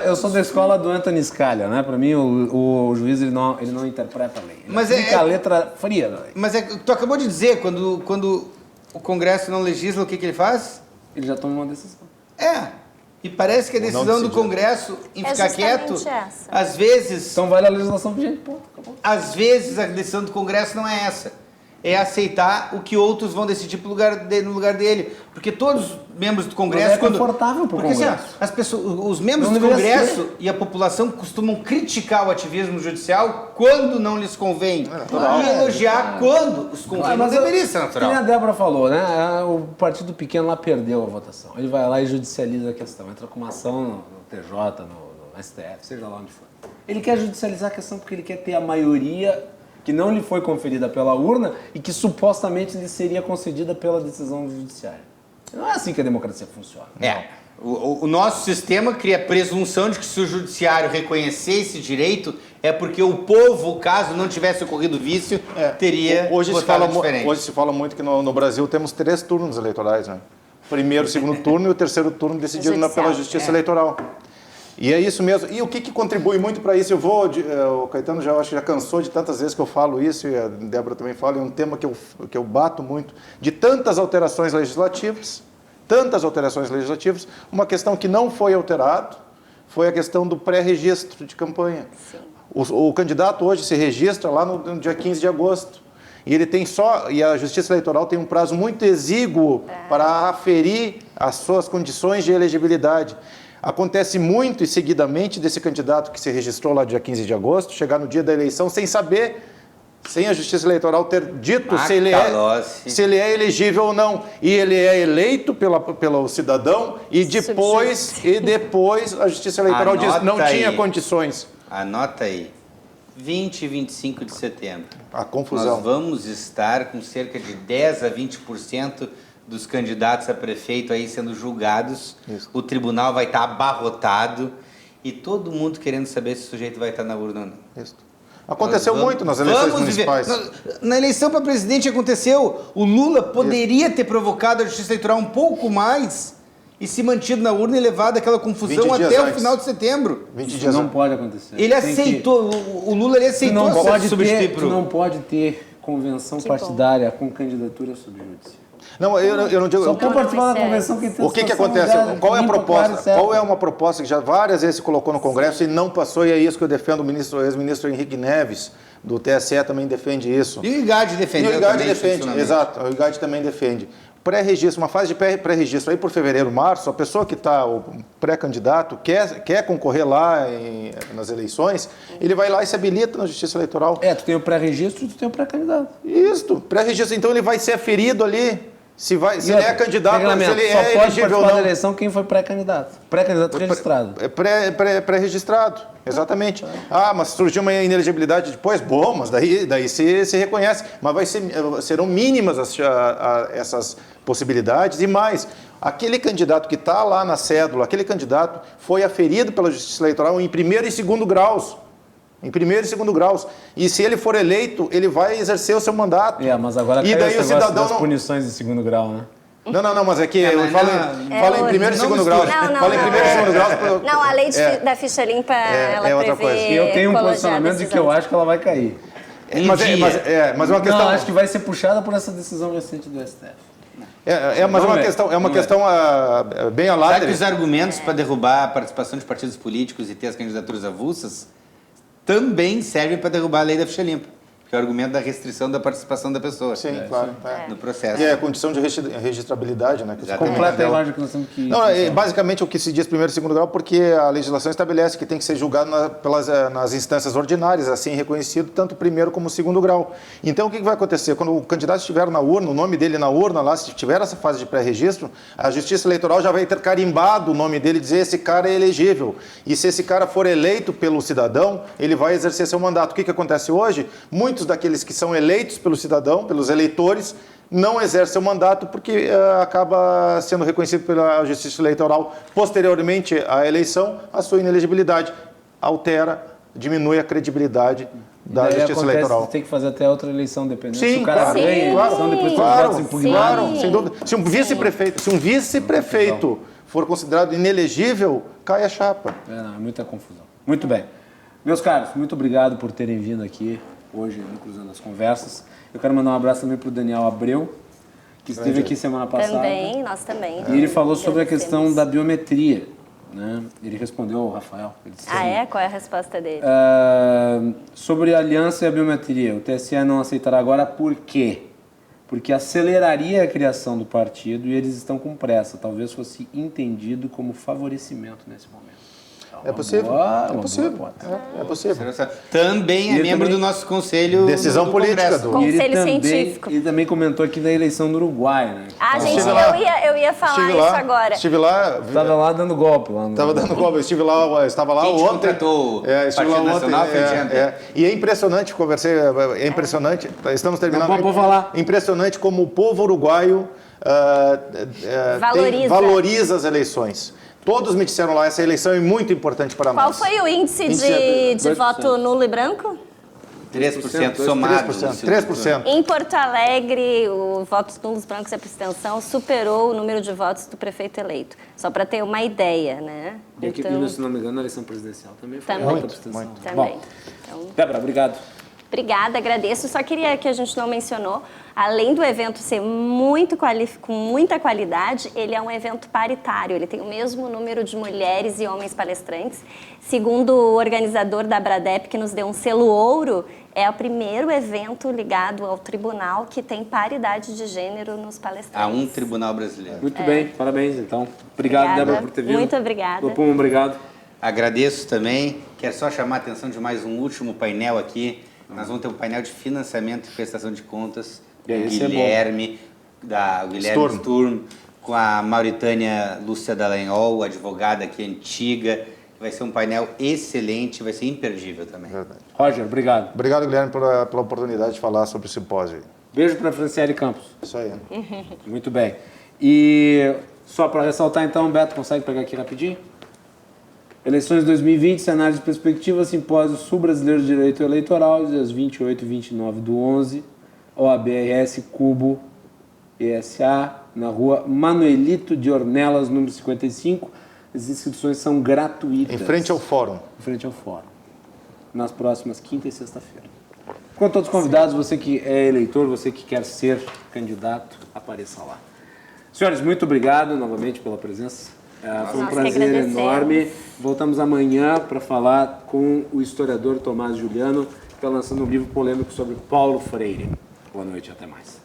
eu sou da escola do Anthony Scalia, né? Para mim, o juiz ele não interpreta a lei. Ele aplica a letra fria da lei. Mas tu acabou de dizer, quando o Congresso não legisla, o que ele faz? Ele já toma uma decisão. E parece que a decisão do Congresso em ficar quieto, às vezes... Então vale a legislação vigente, ponto. Acabou. Às vezes a decisão do Congresso não é essa. É aceitar o que outros vão decidir no lugar dele. Porque todos os membros do Congresso... Mas é confortável para o Congresso. Assim, as pessoas, os membros do Congresso e a população costumam criticar o ativismo judicial quando não lhes convém. E elogiar quando os convém. Mas deveria ser natural. Como a Débora falou, né? O partido pequeno lá perdeu a votação. Ele vai lá e judicializa a questão. Entra com uma ação no TJ, no STF, seja lá onde for. Ele quer judicializar a questão porque ele quer ter a maioria que não lhe foi conferida pela urna e que supostamente lhe seria concedida pela decisão do judiciário. Não é assim que a democracia funciona. O nosso sistema cria a presunção de que se o judiciário reconhecer esse direito é porque o povo, caso não tivesse ocorrido vício, teria votado diferente. Hoje se fala muito que no Brasil temos 3 turnos eleitorais, né? Primeiro, segundo turno e o terceiro turno decidido pela Justiça Eleitoral. E é isso mesmo. E o que contribui muito para isso? O Caetano acho que já cansou de tantas vezes que eu falo isso, e a Débora também fala, é um tema que eu bato muito, de tantas alterações legislativas, uma questão que não foi alterado foi a questão do pré-registro de campanha. O candidato hoje se registra lá no dia 15 de agosto. E a Justiça Eleitoral tem um prazo muito exíguo para aferir as suas condições de elegibilidade. Acontece muito e seguidamente desse candidato que se registrou lá dia 15 de agosto, chegar no dia da eleição sem saber, sem a Justiça Eleitoral ter dito se ele é elegível ou não. E ele é eleito pelo cidadão e depois a Justiça Eleitoral diz que não tinha condições. Anota aí. 20 e 25 de setembro. A confusão. Nós vamos estar com cerca de 10 a 20% dos candidatos a prefeito aí sendo julgados. Isso. O tribunal vai estar abarrotado e todo mundo querendo saber se o sujeito vai estar na urna ou não. Isso. Aconteceu muito nas eleições municipais. Na eleição para presidente aconteceu. O Lula poderia ter provocado a Justiça Eleitoral um pouco mais e se mantido na urna e levado aquela confusão até o final de setembro. 20 dias Isso não pode acontecer. Ele aceitou, o Lula aceitou substituir Tu não pode ter convenção partidária com candidatura subjudicial. Não, eu não digo... Só pode participar da convenção que tem... O que acontece? Qual é a proposta? Qual é uma proposta que já várias vezes se colocou no Congresso e não passou, e é isso que eu defendo, o ex-ministro Henrique Neves, do TSE, também defende isso. E o IGAD defende. Exato, o IGAD também defende. pré-registro, uma fase de pré-registro aí por fevereiro, março, a pessoa que está, o pré-candidato, quer concorrer lá nas eleições, ele vai lá e se habilita na Justiça Eleitoral. Tu tem o pré-registro e tu tem o pré-candidato. Isso, pré-registro. Então ele vai ser aferido ali, se ele é candidato, se ele só é pode elegível ou participar da não. eleição quem foi pré-candidato. Pré-candidato registrado. Pré-registrado, exatamente. Mas surgiu uma inelegibilidade depois, bom, mas daí se reconhece. Mas serão mínimas essas possibilidades e mais. Aquele candidato que está lá na cédula, aquele candidato foi aferido pela Justiça Eleitoral em primeiro e segundo graus. Em primeiro e segundo graus. E se ele for eleito, ele vai exercer o seu mandato. Mas agora e daí o cidadão das punições de segundo grau, né? Não, mas é que eu falo em primeiro e segundo grau. Fala em primeiro e segundo grau. Não, a lei da ficha limpa, ela outra prevê... coisa. Eu tenho um posicionamento de que eu acho que ela vai cair. Mas é uma questão... Não, acho que vai ser puxada por essa decisão recente do STF. É uma questão bem Será alada. que os argumentos para derrubar a participação de partidos políticos e ter as candidaturas avulsas também servem para derrubar a lei da ficha limpa? Que é o argumento da restrição da participação da pessoa. Sim, claro. No processo. E é a condição de registrabilidade, né? Completa a lógica que nós temos que... Não, basicamente o que se diz primeiro e segundo grau, porque a legislação estabelece que tem que ser julgado nas instâncias ordinárias, assim reconhecido, tanto primeiro como segundo grau. Então, o que vai acontecer? Quando o candidato estiver na urna, o nome dele na urna, lá, se tiver essa fase de pré-registro, a Justiça Eleitoral já vai ter carimbado o nome dele e dizer esse cara é elegível. E se esse cara for eleito pelo cidadão, ele vai exercer seu mandato. O que acontece hoje? Muitos daqueles que são eleitos pelo cidadão, pelos eleitores, não exercem o mandato porque acaba sendo reconhecido pela Justiça Eleitoral posteriormente à eleição, a sua inelegibilidade altera, diminui a credibilidade da Justiça Eleitoral. Tem que fazer até outra eleição, dependendo. Sim, se o cara ganha a eleição, depois tem votos impugnados. Claro, sem dúvida. Se um vice-prefeito for considerado inelegível, cai a chapa. É muita confusão. Muito bem. Meus caros, muito obrigado por terem vindo aqui hoje no Cruzando as Conversas. Eu quero mandar um abraço também para o Daniel Abreu, que esteve aqui semana passada. Também, nós também. E ele falou sobre a questão da biometria. Né? Ele respondeu ao Rafael. Ele disse Qual é a resposta dele? Sobre a aliança e a biometria. O TSE não aceitará agora por quê? Porque aceleraria a criação do partido e eles estão com pressa. Talvez fosse entendido como favorecimento nesse momento. É possível. É possível. Também é membro do nosso conselho. Decisão política do Conselho Científico. Ele também comentou aqui da eleição do Uruguai, né? Gente, eu ia falar isso agora. Estive lá. Estava lá dando golpe. Estava dando golpe. Estava lá Quem ontem. Estive lá ontem. E é impressionante, é impressionante. Estamos terminando. Vou falar. Impressionante como o povo uruguaio valoriza as eleições. Todos me disseram lá, essa eleição é muito importante para nós. Qual foi o índice de voto nulo e branco? 3% somado. 3%. Em Porto Alegre, o votos nulos, brancos e abstenção superou o número de votos do prefeito eleito. Só para ter uma ideia, né? E aqui, se não me engano, na eleição presidencial também foi alta abstenção. Também. Débora, obrigado. Obrigada, agradeço. Só queria que a gente não mencionou, além do evento ser com muita qualidade, ele é um evento paritário. Ele tem o mesmo número de mulheres e homens palestrantes. Segundo o organizador da Abradep, que nos deu um selo ouro, é o primeiro evento ligado ao tribunal que tem paridade de gênero nos palestrantes. Há um tribunal brasileiro. Muito bem, parabéns então. Obrigado, Débora, por ter vindo. Muito obrigada. Lopum, obrigado. Agradeço também. Quero só chamar a atenção de mais um último painel aqui. Nós vamos ter um painel de financiamento e prestação de contas. Guilherme Sturm, com a Mauritânia Lúcia Dallagnol, advogada aqui antiga. Vai ser um painel excelente, vai ser imperdível também. Verdade. Roger, obrigado. Obrigado, Guilherme, pela oportunidade de falar sobre o simpósio. Beijo para a Franciele Campos. Isso aí. Muito bem. E só para ressaltar então, Beto, consegue pegar aqui rapidinho? Eleições 2020, cenários de perspectiva, simpósio Sul-Brasileiro de Direito Eleitoral, dias 28 e 29 do 11, OABRS Cubo ESA, na rua Manuelito de Ornelas, número 55. As inscrições são gratuitas. Em frente ao fórum. Em frente ao fórum. Nas próximas quinta e sexta-feira. Com todos os convidados, você que é eleitor, você que quer ser candidato, apareça lá. Senhores, muito obrigado novamente pela presença. Foi um prazer enorme. Voltamos amanhã para falar com o historiador Tomás Juliano, que está lançando um livro polêmico sobre Paulo Freire. Boa noite, até mais.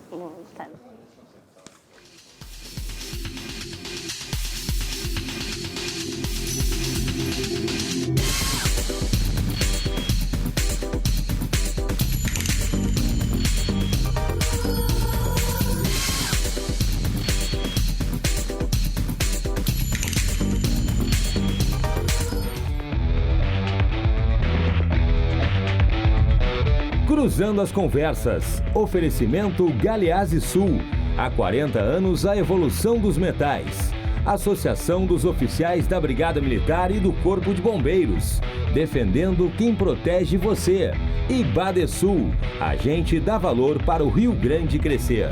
Cruzando as Conversas. Oferecimento Galeazzi Sul. Há 40 anos a evolução dos metais. Associação dos Oficiais da Brigada Militar e do Corpo de Bombeiros. Defendendo quem protege você. E Badesul. A gente dá valor para o Rio Grande crescer.